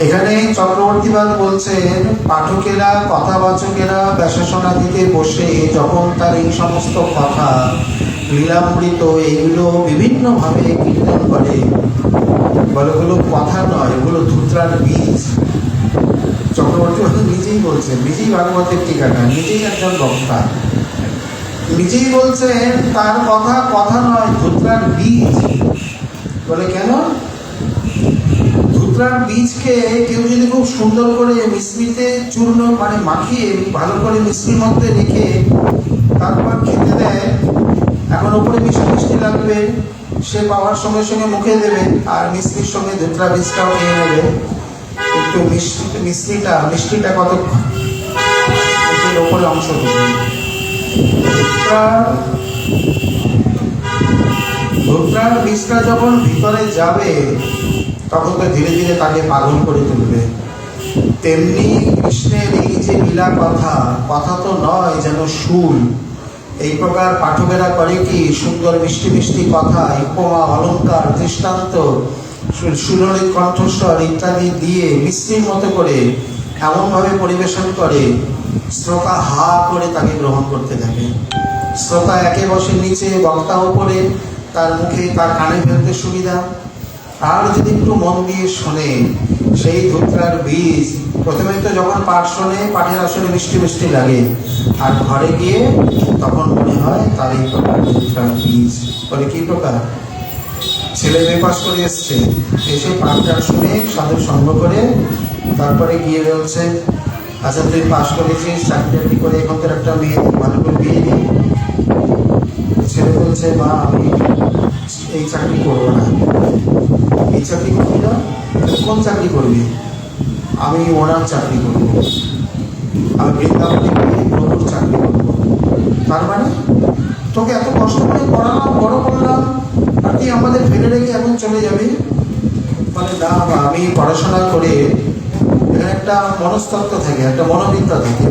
এখানে চক্রবর্তীবাদ বলছেন, পাঠকেরা, কথাবাচকেরা ব্যাসাসনা দিতে বসে যখন তার এই সমস্ত কথা, লীলামৃত, এইগুলো বিভিন্নভাবে কীর্তন করে, বলে ওগুলো কথা নয়, ওগুলো ধুতরার বীজ। চক্রবর্তীবাদ নিজেই বলছেন, নিজেই ভাগবতের টিকাটা, নিজেই একজন বক্তা, নিজেই বলছেন তার কথা কথা নয়, ধুতরার বীজ। বলে কেন? ধুতরার বীজকে কেউ যদি খুব সুন্দর করে মিশ্রিতে চূর্ণ মানে মাখিয়ে ভালো করে মিশ্রির মধ্যে রেখে তারপর খেতে দেয়, এখন ওপরে মিষ্টি মিষ্টি লাগবে, সে পাওয়ার সঙ্গে সঙ্গে মুখে দেবে, আর মিষ্টির সঙ্গে ধুতরা বীজটাও খেয়ে নেবে। একটু মিষ্টিটা কতক্ষণ ওপরে অংশ দেবে। ধুতরার বীজটা যখন ভিতরে যাবে, তখন তো ধীরে ধীরে তাকে পাগল করে তুলবে। তেমনি কৃষ্ণের এই যে লীলা কথা, কথা তো নয়, যেন সুর। এই প্রকার পাঠকেরা করে কি, সুন্দর মিষ্টি মিষ্টি কথা, উপমা, অলঙ্কার, দৃষ্টান্ত, সুললিত কণ্ঠস্বর ইত্যাদি দিয়ে মিশ্রির মতো করে এমনভাবে পরিবেশন করে, শ্রোতা হা করে তাকে গ্রহণ করতে থাকে। শ্রোতা একে বসে নিচে, বক্তা ওপরে, তার মুখে তার কানে ফেলতে সুবিধা। আর যদি একটু মন দিয়ে শোনে, সেই ধুতরার বীজ প্রথমে তো যখন পাঠ শোনে, পাঠের আসলে মিষ্টি মিষ্টি লাগে, আর ঘরে গিয়ে তখন মনে হয় তার এই প্রকার ধুতরার বীজ। বলে কি প্রকার? ছেলে মেয়ে পাস করে এসছে, এসে পাঠটা শুনে সাধু সঙ্গ করে তারপরে গিয়ে বলছে, আচ্ছা তুই পাস করেছিস, চাকরি করে এখন তোর একটা মেয়ে ভালো করে বিয়ে দিই। ছেলে বলছে, মা আমি এই চাকরি করবো না। এই চাকরি করবি না? কোন চাকরি করবি? আমি ওনার চাকরি করবো, আমি বৃন্দাবনে প্রভুর চাকরি করবো। তার মানে তোকে এত কষ্ট করে পড়ালাম, বড় করলাম, আর তুই আমাদের ফেলে রেখে এখন চলে যাবি? মানে না, আমি পড়াশোনা করে এখানে একটা মনস্তত্ত্ব থাকে, একটা মনোবিদ্যা থাকে,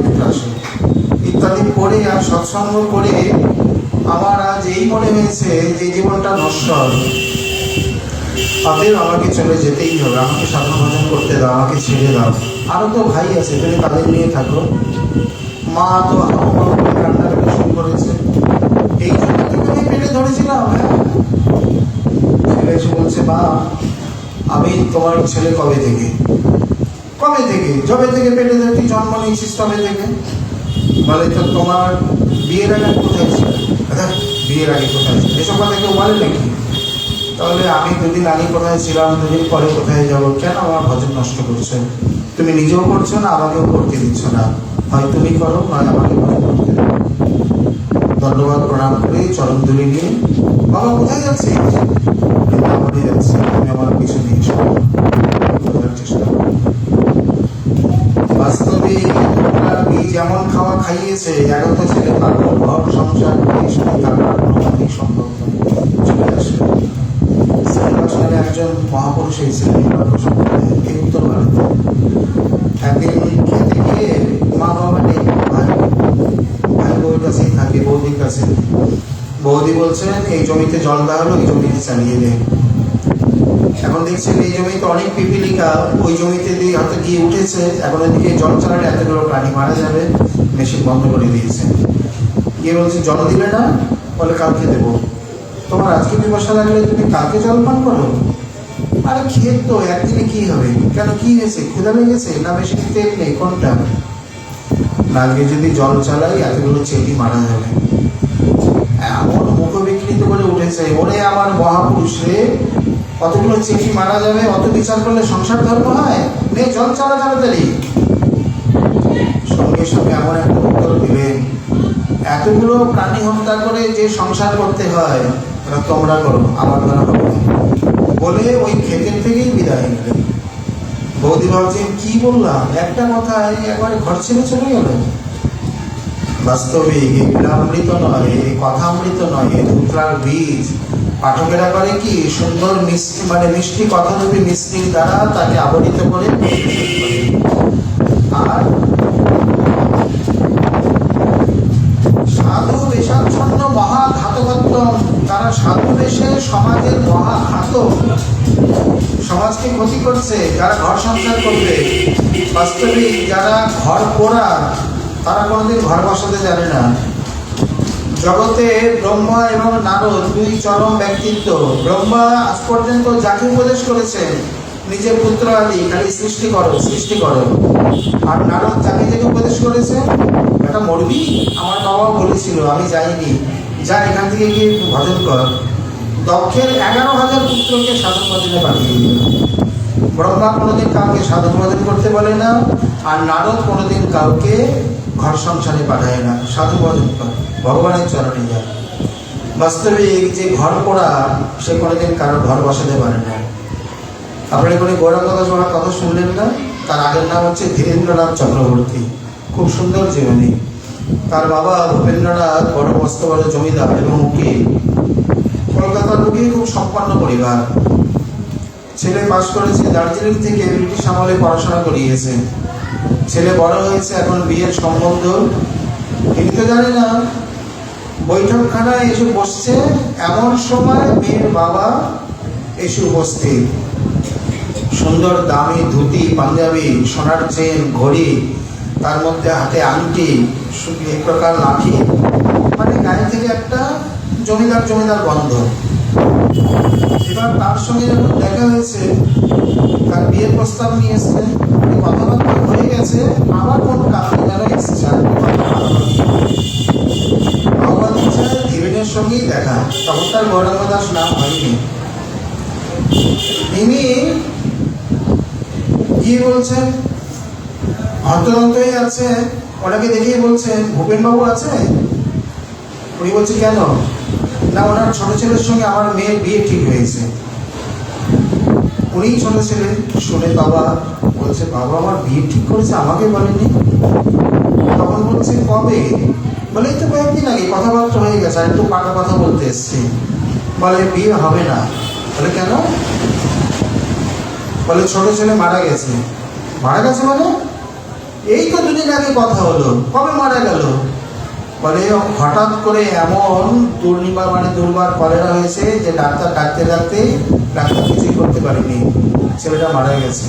ইত্যাদি পড়ে আর সৎসঙ্গ করে আমার আজ এই মনে হয়েছে যে জীবনটা নশ্বর, অতএব আমাকে চলে যেতেই হবে, আমাকে সাধন ভজন করতে দাও, আমাকে ছেড়ে দাও। আরও তো ভাই আছে, তুমি তাদের নিয়ে থাকো। মা তো আমার কান্না শুরু করেছে। এই জন্য তোকে আমি পেটে ধরেছিলাম, হ্যাঁ এসে বলছে, মা আমি তোমার ছেলে কবে থেকে যবে থেকে পেটে তুই জন্ম নিয়েছিস তবে থেকে। বলে তো তোমার বিয়ের আগে কোথায় ছিল? বিয়ের আগে কোথায় ছিল? এসব কথা কেউ বলে নাকি? তাহলে আমি দুদিন আগে কোথায় ছিলাম, দুদিন পরে কোথায় যাব? কেন আমার ভজন নষ্ট করছো? তুমি নিজেও করছো না, আমাকেও করতে দিচ্ছ না। হয় তুমি করো, নয় আমাকে ভজন করতে দেবো। ধন্যবাদ প্রণাম করে চরণ ধুলি নিয়ে, বাবা কোথায় যাচ্ছি? বৃন্দাবনে যাচ্ছি, তুমি আমার কিছু নিয়ে এসো, চেষ্টা করো। বাস্তবে যেমন খাওয়া খাইয়েছে, এখন তো ছেলে পারবো ঘর সংসার সম্ভব চলে আসে। শ্রীবাসনের একজন মহাপুরুষ ছিলেন উত্তর ভারতে। একদিন খেতে গিয়ে মা বাবা নেই, ভাই বউর কাছেই থাকে, বৌদির কাছে। বৌদি বলছেন, এই জমিতে জল দেওয়া হলো, এই জমিতে চালিয়ে দেয়। এখন দেখছেন এই জমিতে অনেক পিপিলিকা ওই জমিতে দিয়ে হয়তো গিয়ে উঠেছে, এখন ওইদিকে জল চালালে এতগুলো প্রাণী মারা যাবে, মেশিন বন্ধ করে দিয়েছে। গিয়ে বলছে, জল দিলে না? বলে, কালকে দেবো। তোমার আজকে পিপাসা লাগলে তুমি কালকে জল পান করো? আরে খেত তো একদিনে কি হবে? কেন, কি হয়েছে? ক্ষুধা লেগেছে না মেশিন তেল নেই? কোনটা? আজকে যদি জল চালাই এতগুলো চেপি মারা যাবে। এমন মুখ বিকৃত করে উঠেছে, ওরে আমার মহাপুরুষ রে, কতগুলো চেপি মারা যাবে, অত বিচার করলে সংসার ধর্ম হয়? নে জল চালা তাড়াতাড়ি। সঙ্গে সঙ্গে এমন একটা উত্তর দিলেন, এতগুলো প্রাণী হত্যা করে যে সংসার করতে হয়, এটা তোমরা করো, আমার দ্বারা হবে না। বলে ওই ক্ষেতের থেকেই বিদায় নিলেন। বৌদি ভাবছেন, কি বললাম, একটা কথায় একবারে ঘর ছেড়ে চলে গেল। বাস্তবিক এগুলো অমৃত নয়, এই কথা অমৃত নয়, এ ধূত্রার বীজ। পাঠকেরা করে কি, সুন্দর মিষ্টি মিষ্টি কথারূপী মিষ্টির দ্বারা তাকে আবরিত করে। আর সাধু বেশাচ্ছন্ন মহাঘাতকত্ব, তারা সাধু বেশে সমাজের মহাঘাতক, সমাজকে ক্ষতি করছে। যারা ঘর সংসার করবে, বাস্তবিক যারা ঘর পোড়া, তারা কোনোদিন ঘর বসাতে জানে না। জগতে ব্রহ্মা এবং নারদ দুই চরম ব্যক্তিত্ব। ব্রহ্মা আজ পর্যন্ত যাকে উপদেশ করেছেন, নিজের পুত্র আদি খালি সৃষ্টি করো। আর নারদ যাকে যাকে উপদেশ করেছে, এটা মরবি, আমার বাবা বলেছিল, আমি যাইনি, যা এখান থেকে গিয়ে ভজন কর। দক্ষের 11,000 পুত্রকে সাধন ভজনে পাঠিয়ে দিল। ব্রহ্মা কোনোদিন কাউকে সাধন ভজন করতে বলে না, আর নারদ কোনোদিন কাউকে ঘর সংসারে পাঠায় না, সাধু ভজন কর, ভগবানের চরণে যায়। বাস্তবিক যে ঘর পোড়া, সে কোনোদিন কারো ঘর বসাতে পারে না। আপনারা কোনো গৌরাঙ্গদাস বাবার কথা শুনলেন না? তার আগের নাম হচ্ছে ধীরেন্দ্রনাথ চক্রবর্তী, খুব সুন্দর জীবনী। তার বাবা ভূপেন্দ্রনাথ বড় মস্ত বড় জমিদার এবং উকিল, কলকাতার উকিল, খুব সম্পন্ন পরিবার। ছেলে পাশ করেছে দার্জিলিং থেকে, ব্রিটিশ আমলে পড়াশোনা করিয়েছে। ছেলে বড় হয়েছে, এখন বিয়ের সম্বন্ধ। তিনি তো জানে না। বৈঠকখানায় এসে বসছে, এমন সময় মেয়ের বাবা এসে উপস্থিত। সুন্দর দামি ধুতি, পাঞ্জাবি, সোনার চেন, ঘড়ি, তার মধ্যে হাতে আংটি, এক প্রকার লাঠি, গায়ে থেকে একটা জমিদার গন্ধ। এবার তার সঙ্গে যখন দেখা হয়েছে, তার বিয়ের প্রস্তাব নিয়ে এসছেন, কথাবার্তা হয়ে গেছে, আবার কোন কারণে যেন এসছে। ভগবান ইচ্ছায় ধীরেনের সঙ্গেই দেখা, তখন তার গৌরাঙ্গ দাস নাম হয়নি। ইনি গিয়ে বলছেন, হন্তদন্ত হয়ে যাচ্ছে, ওনাকে দেখিয়ে বলছেন, ভূপেনবাবু আছে? উনি বলছে, কেন? না, ওনার ছোট ছেলের সঙ্গে আমার মেয়ের বিয়ে ঠিক হয়েছে। উনি ছোট ছেলে, শুনে বাবা বলছে, বাবা আমার বিয়ে ঠিক করেছে, আমাকে বলেনি। তখন বলছে, কবে? বলে, এই তো কয়েকদিন আগে কথাবার্তা হয়ে গেছে, আর একটু পাকা কথা বলতে এসছি। বলে, বিয়ে হবে না। বলে, কেন? বলে, ছোট ছেলে মারা গেছে। মারা গেছে মানে? এই তো দুদিন আগে কথা হলো। কবে মারা গেল? বলে, হঠাৎ করে এমন দুর্বার কলেরা হয়েছে যে ডাক্তার ডাক্তার কিছুই করতে পারেনি, ছেলেটা মারা গেছে।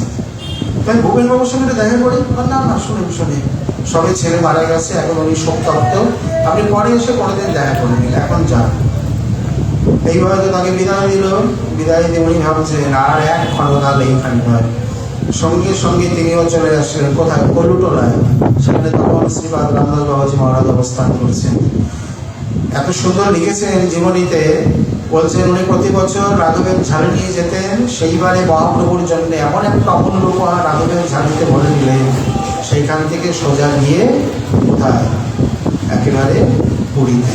তাই ভূপেনবাবুর সঙ্গে দেখা করি? না, শুনে সবে ছেলে মারা গেছে, এখন উনি শোক তত্ত্ব, আপনি পরে এসে কোনোদিন দেখা করে নিন, এখন যান। এইভাবে তো তাকে বিদায় দিল। বিদায় দিয়ে উনি ভাবছেন আর এক ক্ষণকাল এইখানে হয়। সঙ্গে সঙ্গে তিনিও চলে আসলেন কোথায়? কলুটোলায়। সেখানে তখন শ্রীপাদ রামদাস বাবাজি মহারাজ অবস্থান করছেন। এত সুন্দর লিখেছেন জীবনীতে, বলছেন উনি প্রতি বছর রাঘবের ঝাড়ি নিয়ে যেতেন। সেইবারে মহাপ্রভুর জন্য এমন একটা অমূল্য উপহার রাঘবের ঝাড়িতে ভরে দিলেন, সেইখান থেকে সোজা গিয়ে কোথায়? একেবারে পুরীতে।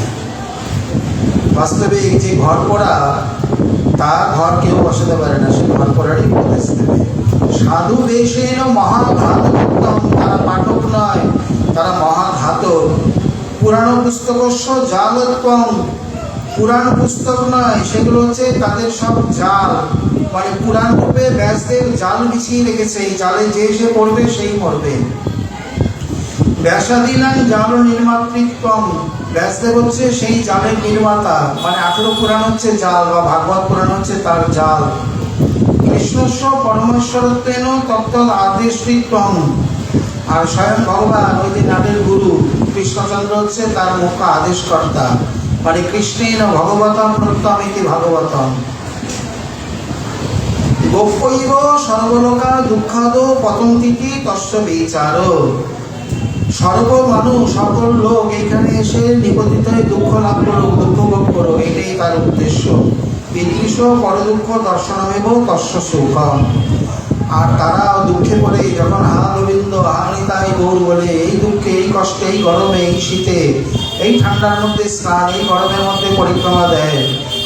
বাস্তবে এই যে ঘর পড়া, তার ঘর কেউ বসাতে পারে না, সে ঘর পড়ারই উপদেশ দেবে। সাধু বেশেন মহাঘাতক, তারা পাঠক নয়, তারা মহাঘাতক। পুরাণ পুস্তকস্য জালত্বম, পুরাণ পুস্তক নয়, সেগুলো হচ্ছে তাদের সব জাল। মানে পুরাণ রূপে ব্যাসদেব জাল বিছিয়ে রেখেছে, এই জালে যে সে পড়বে সেই পড়বে। ব্যাসাদিনাং জাল নির্মাতৃত্বম, ব্যাসদেব হচ্ছে সেই জালের নির্মাতা। মানে 18 পুরাণ হচ্ছে জাল, বা ভাগবত পুরাণ হচ্ছে তার জাল। কৃষ্ণস্ব পরমেশ্বরত্বেন তত্ত্ব আদেশৃত্বম, আর স্বয়ং ভগবান ওই যে নাটের গুরু কৃষ্ণচন্দ্র হচ্ছে তার মুখ্য আদেশকর্তা। মানে কৃষ্ণেন ভগবতম প্রত্যমিতি ভাগবতম। গোপৈব সর্বলোকা দুঃখাদ পতন্তিতি তস্য বিচার, সর্ব মানুষ সকল লোক এখানে এসে নিপতিত হয়ে দুঃখ লাভ করুক, দুঃখ ভোগ করুক, এটাই তার উদ্দেশ্য। বিদৃশ পর দুঃখ দর্শনমেব তস্য সুখম। আর তারা দুঃখে পড়ে যখন হা গোবিন্দ হা নিতাই গৌর বলে, এই দুঃখে, এই কষ্টে, এই গরমে, এই শীতে, এই ঠান্ডার মধ্যে স্নান, এই গরমের মধ্যে পরিক্রমা দেয়,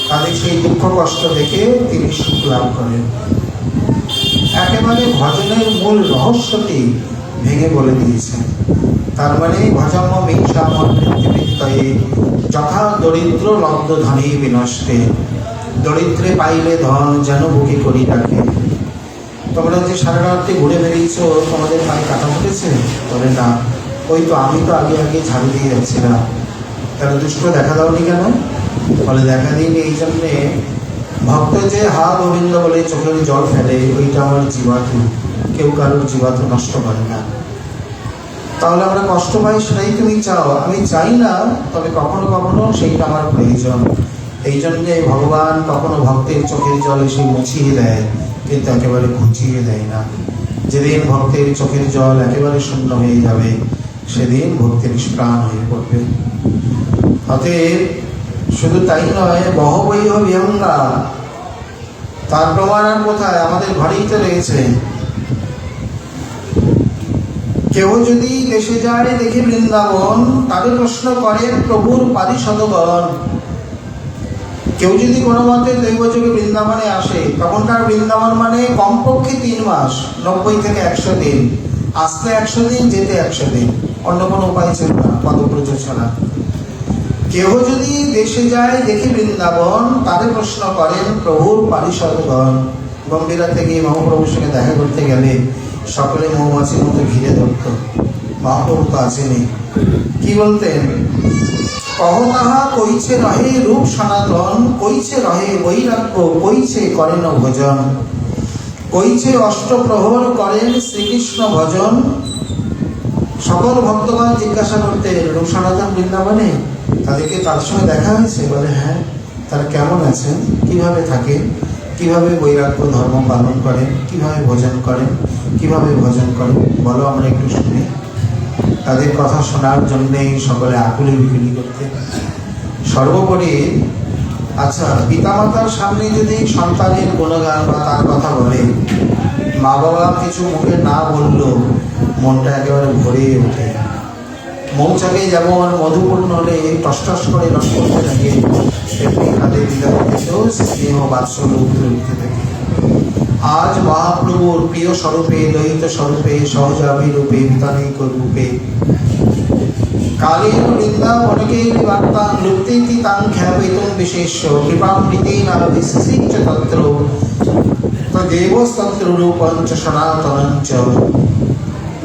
তাদের সেই দুঃখ কষ্ট দেখে তিনি সুখ লাভ করেন। একেবারে ভজনের মূল রহস্যটি ভেঙে বলে দিয়েছেন। তার মানে ভজম মিংসামৃত্যুবৃত্তয়ে যথা দরিদ্র লব্ধ ধনী বিনষ্টে, দরিদ্রে পাইলে ধন যেন বুকে করি রাখে। তোমরা যে সারা রাত্রি ঘুরে বেরিয়েছো, তোমাদের পায়ে কাটা উঠেছে? বলে না, ওই তো আমি তো আগে আগে ঝাড়ু দিয়ে যাচ্ছিলাম। তাহলে দুষ্ট দেখা দাওনি কেন? বলে দেখা দিইনি এই জন্যে, ভক্ত যে হা গোবিন্দ বলে চোখের জল ফেলে, ওইটা আমার জীবাণু, কেউ কারোর জীবাণু নষ্ট করে না। তাহলে আমরা কষ্ট পাই, সেটাই তুমি চাও, আমি চাই না, তবে কখনো কখনো সেইটা আমার প্রয়োজন। এই জন্যে ভগবান কখনো ভক্তের চোখের জল এসে মুছিয়ে দেয়, কিন্তু একেবারে ঘুচিয়ে দেয় না। যেদিন ভক্তের চোখের জল একেবারে শূন্য হয়ে যাবে, সেদিন ভক্তের প্রাণ হয়ে পড়বে। অতএব শুধু তাই নয়, বহবৈহ বিহঙ্গা, তার প্রমাণ আর কোথায়? আমাদের ঘরেই তো রয়েছে। কেউ যদি দেশে যায় দেখে বৃন্দাবন, তাদের প্রশ্ন করেন প্রভুর পারিষদগণ। কেউ যদি কোনো মতে দৈবযোগে বৃন্দাবনে আসে, তখনকার বৃন্দাবন মানে কমপক্ষে 3 মাস, 90 থেকে 100 দিন। আসতে 100 দিন, যেতে 100 দিন, অন্য কোনো উপায় ছিল না, পদব্রজ ছাড়া। কেউ যদি দেশে যায় দেখে বৃন্দাবন, তাদের প্রশ্ন করেন প্রভুর পারিষদগণ। গম্ভীরাতে গিয়ে মহাপ্রভুর সঙ্গে দেখা করতে গেলে সকলে মৌমাছির মতো ঘিরে ধরত, মহাপ্রভু তো আসেনি। কি বলতেন? কহ তাহা কইছে রহে রূপ সনাতন, কইছে রহে বৈরাগ্য, কইছে করেন ভোজন, কইছে অষ্টপ্রহর করেন শ্রীকৃষ্ণ ভজন। সকল ভক্তগণ জিজ্ঞাসা করতে, রূপ সনাতন বৃন্দাবনে? তাদেরকে তার সঙ্গে দেখা হয়েছে? বলে হ্যাঁ। তারা কেমন আছেন, কিভাবে থাকেন, কিভাবে বৈরাগ্য ধর্ম পালন করেন, কিভাবে ভোজন করেন, কিভাবে ভজন করেন, বলো আমরা একটু শুনি। তাদের কথা শোনার জন্যেই সকলে আকুলি বিকুলি করতে। সর্বোপরি আচ্ছা, পিতামাতার সামনে যদি সন্তানের গুণগান বা তার কথা বলে, মা বাবা কিছু মুখে না বললেও মনটা একেবারে ভরে ওঠে। মৌচাকে যেমন মধুপূর্ণ হলে টস করে রস করতে থাকে, তেমনি হাতে হৃদয় থেকেও স্নেহ বাৎসল্য উঠতে থাকে। আজ মহাপ্রভুর প্রিয় স্বরূপে, দয়িত স্বরূপে, সহজাভিরূপে, বিতানিক রূপে কালের বৃন্দাবনকের বার্তা লুপ্তেতি তাং খ্যাপিতুম বিশেষ্য কৃপামৃতেন বিশ্বসিচ্চ তত্র তদেবস্তত্র রূপঞ্চ সনাতনঞ্চ।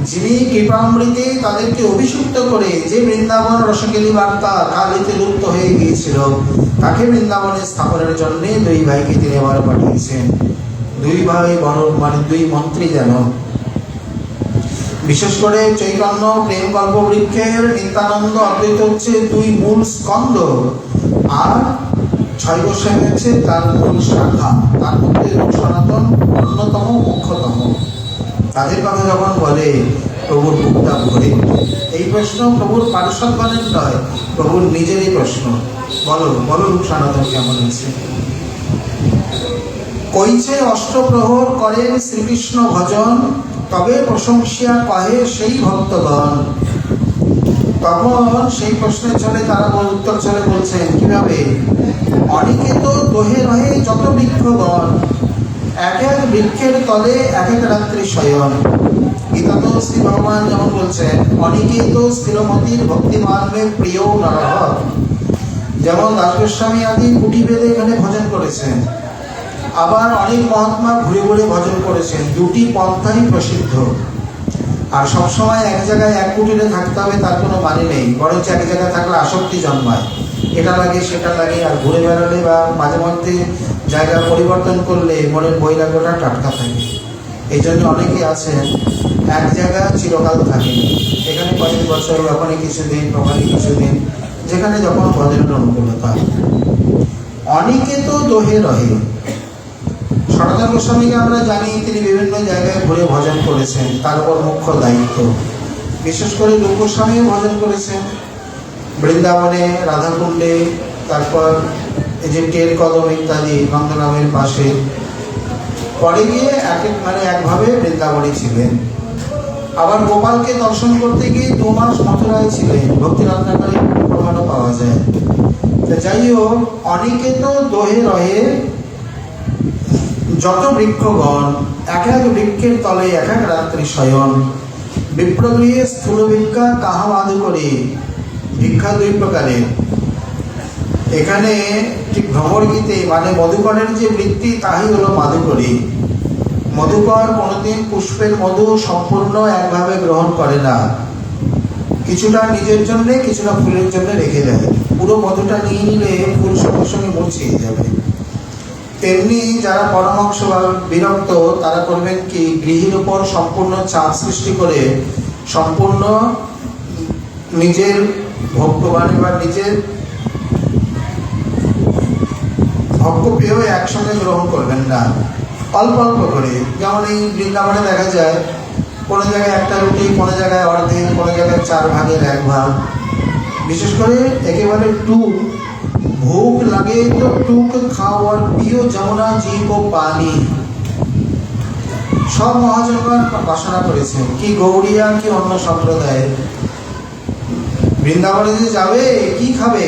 যিনি কৃপামৃতে তাদেরকে অভিষিক্ত করে, যে বৃন্দাবন রসকেলি বার্তা কালিতে লুপ্ত হয়ে গিয়েছিল, তাকে বৃন্দাবনে স্থাপনের জন্য 2 ভাইকে তিনি আবার পাঠিয়েছেন। 2 ভাই বড়, মানে 2 মন্ত্রী যেন। বিশেষ করে চৈতন্য প্রেম কল্পবৃক্ষের নিত্যানন্দ অদ্বৈত হচ্ছে 2 মূল স্কন্ধ, আর ছয় গোস্বামী হচ্ছে তার মূল শাখা, তার মধ্যে রূপ সনাতন অন্যতম মুখ্যতম। তাদের কথা যখন বলে প্রভুর বুকটা ভরে, এই প্রশ্ন প্রভুর পার্শ্বদগণের নয়, প্রভুর নিজেরই প্রশ্ন। বলো বলো রূপ সনাতন কেমন হয়েছে? কইছে অষ্টপ্রহর করেন শ্রীকৃষ্ণ ভজন, তবে প্রশংসিয়া কহে সেই ভক্তগণ। তখন সেই প্রশ্নের ছলে তারা উত্তর ছলে বলছেন কিভাবে? অনিকেত দোহে রহে যত বৃক্ষগণ, এক এক বৃক্ষের তলে এক এক রাত্রি শয়ন। গীতাতে শ্রী ভগবান যেমন বলছেন, অনিকেত স্থিরমতির ভক্তিমানবে প্রিয় নরহ। যেমন দাস গোস্বামী আদি কুটি বেঁধে এখানে ভজন করেছেন, আবার অনেক মহাত্মা ঘুরে ঘুরে ভজন করেছেন। দুটি পন্থাই প্রসিদ্ধ। আর সবসময় এক জায়গায় এক কুটিরে থাকতে হবে তার কোনো মানে নেই, বরঞ্চ এক জায়গায় থাকলে আসক্তি জন্মায়, এটা লাগে সেটা লাগে। আর ঘুরে বেড়ালে বা মাঝে মধ্যে জায়গা পরিবর্তন করলে মনের বৈরাগ্যটা টাটকা থাকে। এই জন্য অনেকে আছেন এক জায়গা চিরকাল থাকে, এখানে কয়েক বছর, ওখানে কিছুদিন, ওখানে কিছুদিন, যেখানে যখন ভজনের অনুকূলতা। অনিকেত দোহে রহে। সনাতন গোস্বামীকে আমরা জানি তিনি বিভিন্ন জায়গায় ঘুরে ভজন করেছেন, তার উপর মুখ্য দায়িত্ব। বিশেষ করে রূপ গোস্বামীও ভজন করেছেন বৃন্দাবনে, রাধাকুণ্ডে, তারপর এই যে টের কদম ইত্যাদি নন্দনামের পাশে। পরে গিয়ে একভাবে বৃন্দাবনে ছিলেন। আবার গোপালকে দর্শন করতে গিয়ে 2 মাস মথুরায় ছিলেন, ভক্তি রত্নাকরে প্রমাণও পাওয়া যায়। যাই হোক, অনিকেত দোহে রহে যত বৃক্ষগণ, এক এক বৃক্ষের তলে এক এক রাত্রি শয়ন। বিপ্রগৃহে স্থূল ভিক্ষা কাহা মাধু করে। ভিক্ষা 2 প্রকারের। এখানে ঠিক ভ্রমর গীতে মানে মধুকরের যে বৃত্তি তাই হলো মাধুকরী। মধুকর কোনোদিন পুষ্পের মধু সম্পূর্ণ একভাবে গ্রহণ করে না, কিছুটা নিজের জন্য কিছুটা ফুলের জন্য রেখে দেয়। পুরো মধুটা নিয়ে নিলে ফুল সঙ্গে সঙ্গে মুছিয়ে যাবে। তেমনি যারা পরমাংশ বা বিরক্ত তারা করবেন কি, গৃহীর উপর সম্পূর্ণ চাপ সৃষ্টি করে সম্পূর্ণ নিজের ভক্তবাণী বা নিজের ভক্ত পেয়েও একসঙ্গে গ্রহণ করবেন না, অল্প অল্প করে। যেমন এই বৃন্দাবনে দেখা যায় কোনো জায়গায় একটা রুটি, কোনো জায়গায় অর্ধেক, কোনো জায়গায় 4 ভাগের 1 ভাগ। বিশেষ করে একেবারে টুক ভোগ লাগে তো টুক খাও আর পিও যমুনা জি কো পানি। সব মহাজনগণ বাসনা করেছেন, কি গৌড়িয়া কি অন্য সম্প্রদায়ের। বৃন্দাবনে যে যাবে কি খাবে?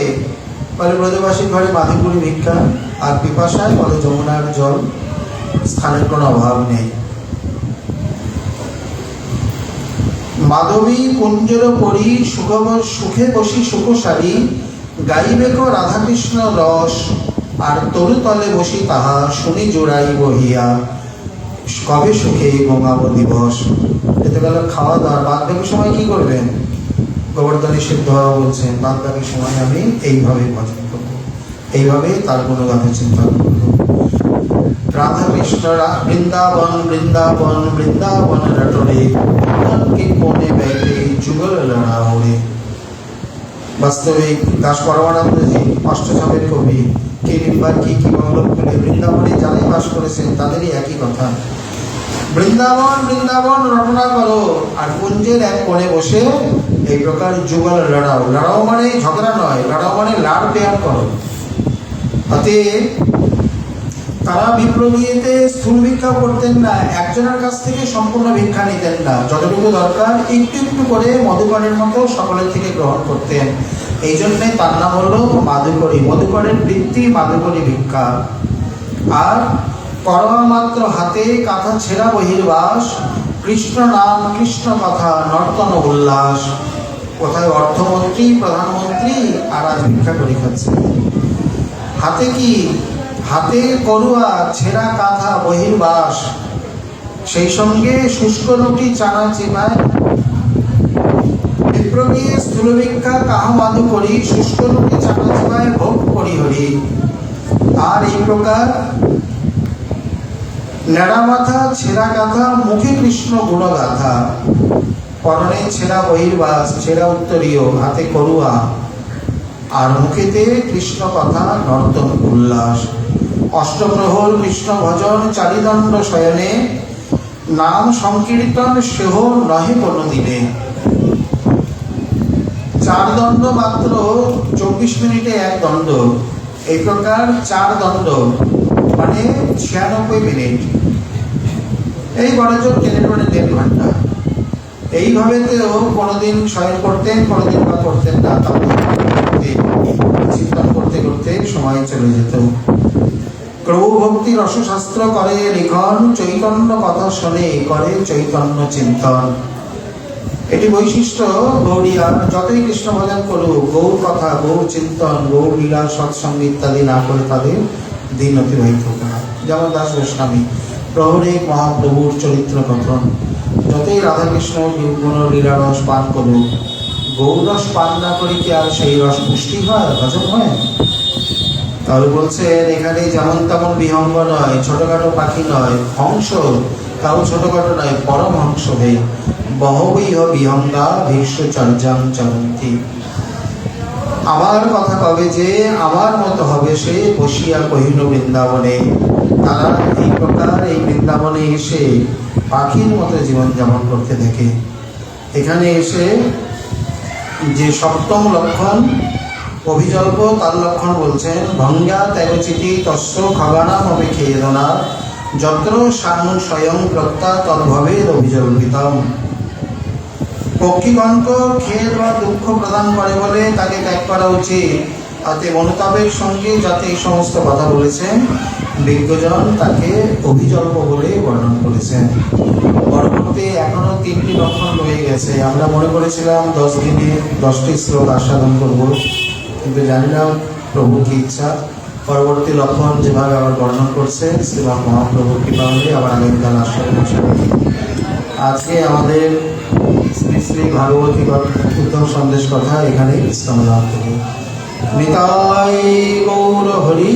বলে ব্রজবাসীর ঘরে মাধুপুরি ভিক্ষা, আর পিপাসায় বলে যমুনার জল। স্থানের কোনো অভাব নেই। মাধবী কুঞ্জর পরি সুখে বসি সুখসারী, গাইবেক রাধাকৃষ্ণ রস, আর তরু তলে বসি তাহা শুনি জোড়াই বহিয়া, কবে সুখে গঙ্গাব দিবস। এতে গেল খাওয়া দাওয়া। বাদ বাকি সময় কি করবেন? গোবর্ধনী সিদ্ধ বলছেন, বাদ বাকি সময় আমি এইভাবে ভজন করব, এইভাবে তার গুণগাথা চিন্তা করব। রাধা কৃষ্ণ বৃন্দাবন বৃন্দাবন বৃন্দাবন রটরে, কি কোণে ব্যাগে যুগল লড়া ওড়ে। বাস্তবিক দাস পরমানন্দজি অষ্টছন্দের কবি, কে নির্বার কি কি মঙ্গল করে বৃন্দাবনে যারাই বাস করেছেন তাদেরই একই কথা। বৃন্দাবন বৃন্দাবন রটনা করো, আর কুঞ্জের এক কোণে বসে এই প্রকার যুগল লড়াও। লড়াও মানে ঝগড়া নয়, লড়াও মানে লাড় পেয়ার করো। অতএব তারা বিপ্লবীতে স্থূল ভিক্ষা করতেন না, একজনের কাছ থেকে সম্পূর্ণ ভিক্ষা নিতেন না, যতটুকু দরকার একটু একটু করে মধুকরের মতো সকলের থেকে গ্রহণ করতেন। এই জন্যে তার নাম হলো মাধুকরী। মধুকরের বৃত্তি মাধুকরী ভিক্ষা। আর করোয়া মাত্র হাতে কাঁথা ছেঁড়া বহির্বাস, কৃষ্ণ নাম কৃষ্ণ কথা নর্তন উল্লাস। কোথায় অর্থমন্ত্রী প্রধানমন্ত্রী আর আজ ভিক্ষা করে খাচ্ছে। হাতে কি? হাতে করুয়া ছেঁড়া কাঁথা বহির্বাস, সেই সঙ্গে শুষ্ক রুটি চানা চিবায়। বিপ্রবী স্থূল ভিক্ষা কাহ মাধু করি, শুষ্ক রুটি চানা চিবায় ভোগ করি হরি। আর এই প্রকার নেড়া মাথা ছেঁড়া গাথা, মুখে কৃষ্ণ গুণগাথা। পরনে ছেঁড়া বহির্বাস, ছেঁড়া উত্তরীয়, হাতে করুয়া, আর মুখেতে কৃষ্ণ কথা নর্তন উল্লাস। অষ্টপ্রহর কৃষ্ণ ভজন, চারিদণ্ড শয়নে, নাম সংকীর্তন সেহ নহে কোনো দিনে। 4 দণ্ড মাত্র 24 মিনিটে 1 দণ্ড, এই প্রকার 4 দণ্ড মানে 96 মিনিট, এই বড় জোর টেনে টনে 1.5 ঘন্টা। এইভাবেতেও কোনোদিন শয়ন করতেন, কোনোদিন বা করতেন না, চিন্তন করতে করতে সময় চলে যেত। প্রভু ভক্তি রসশাস্ত্র করে লিখন, চৈতন্য কথা শোনে করে চৈতন্য চিন্তন। এটি বৈশিষ্ট্য গৌড়িয়া। যতই কৃষ্ণ ভজন করুক, গৌর কথা, গৌর চিন্তন, গৌর লীলা সৎসঙ্গ ইত্যাদি না করে তাদের দিন অতিবাহিত হতে হয়। যেমন দাস গোস্বামী প্রহরিক মহাপ্রভুর চরিত্র কথন, যতই রাধাকৃষ্ণ গুণ লীলা রস পান করুক, গৌর রস পান না করে কি আর সেই রস পুষ্টি হয়, হজম হয়? তাহলে বলছেন এখানে যেমন তেমন বিহঙ্গ নয়, ছোটখাটো পাখি নয়, হংস তাও ছোটখাটো নয়, পরম হংস হয়ে বহবৈহ বিহঙ্গা ভীষ্মচর্যাং চরন্তি। আমার কথা কবে যে আমার মতো হবে সে, বসিয়া কহিল বৃন্দাবনে। তারা এই প্রকার এই বৃন্দাবনে এসে পাখির মতো জীবনযাপন করতে দেখে। এখানে এসে যে সপ্তম লক্ষণ অভিজল্প, তার লক্ষণ বলছেন ভঙ্গা ত্যাগচিতি তস্য খগানাম অপেক্ষেদনা যত্র সানু স্বয়ং প্রত্যা তদ্ভবেদ অভিজল্পিতম। পক্ষীগণকে খেদ বা দুঃখ প্রদান করে বলে তাকে ত্যাগ করা উচিত। তাতে মনোতাপের সঙ্গে যাতে এই সমস্ত কথা বলেছেন, বিজ্ঞজন তাকে অভিজল্প বলে বর্ণন করেছেন। পরবর্তী এখনো 3টি লক্ষণ রয়ে গেছে। আমরা মনে করেছিলাম 10 দিনে 10টি শ্লোক আস্বাদন করব, কিন্তু জানি না প্রভুর কি ইচ্ছা। পরবর্তী লক্ষণ যেভাবে আবার বর্ণন করছে শ্রীমান মহাপ্রভুর কৃপা হলে আবার আগামীকাল আস্বাদন আশা করি। আজকে আমাদের শ্রী শ্রী ভাগবতী উত্তম সন্দেশ কথা এখানেই বিশ্রাম লাভ করি। নিতাই গৌর হরি।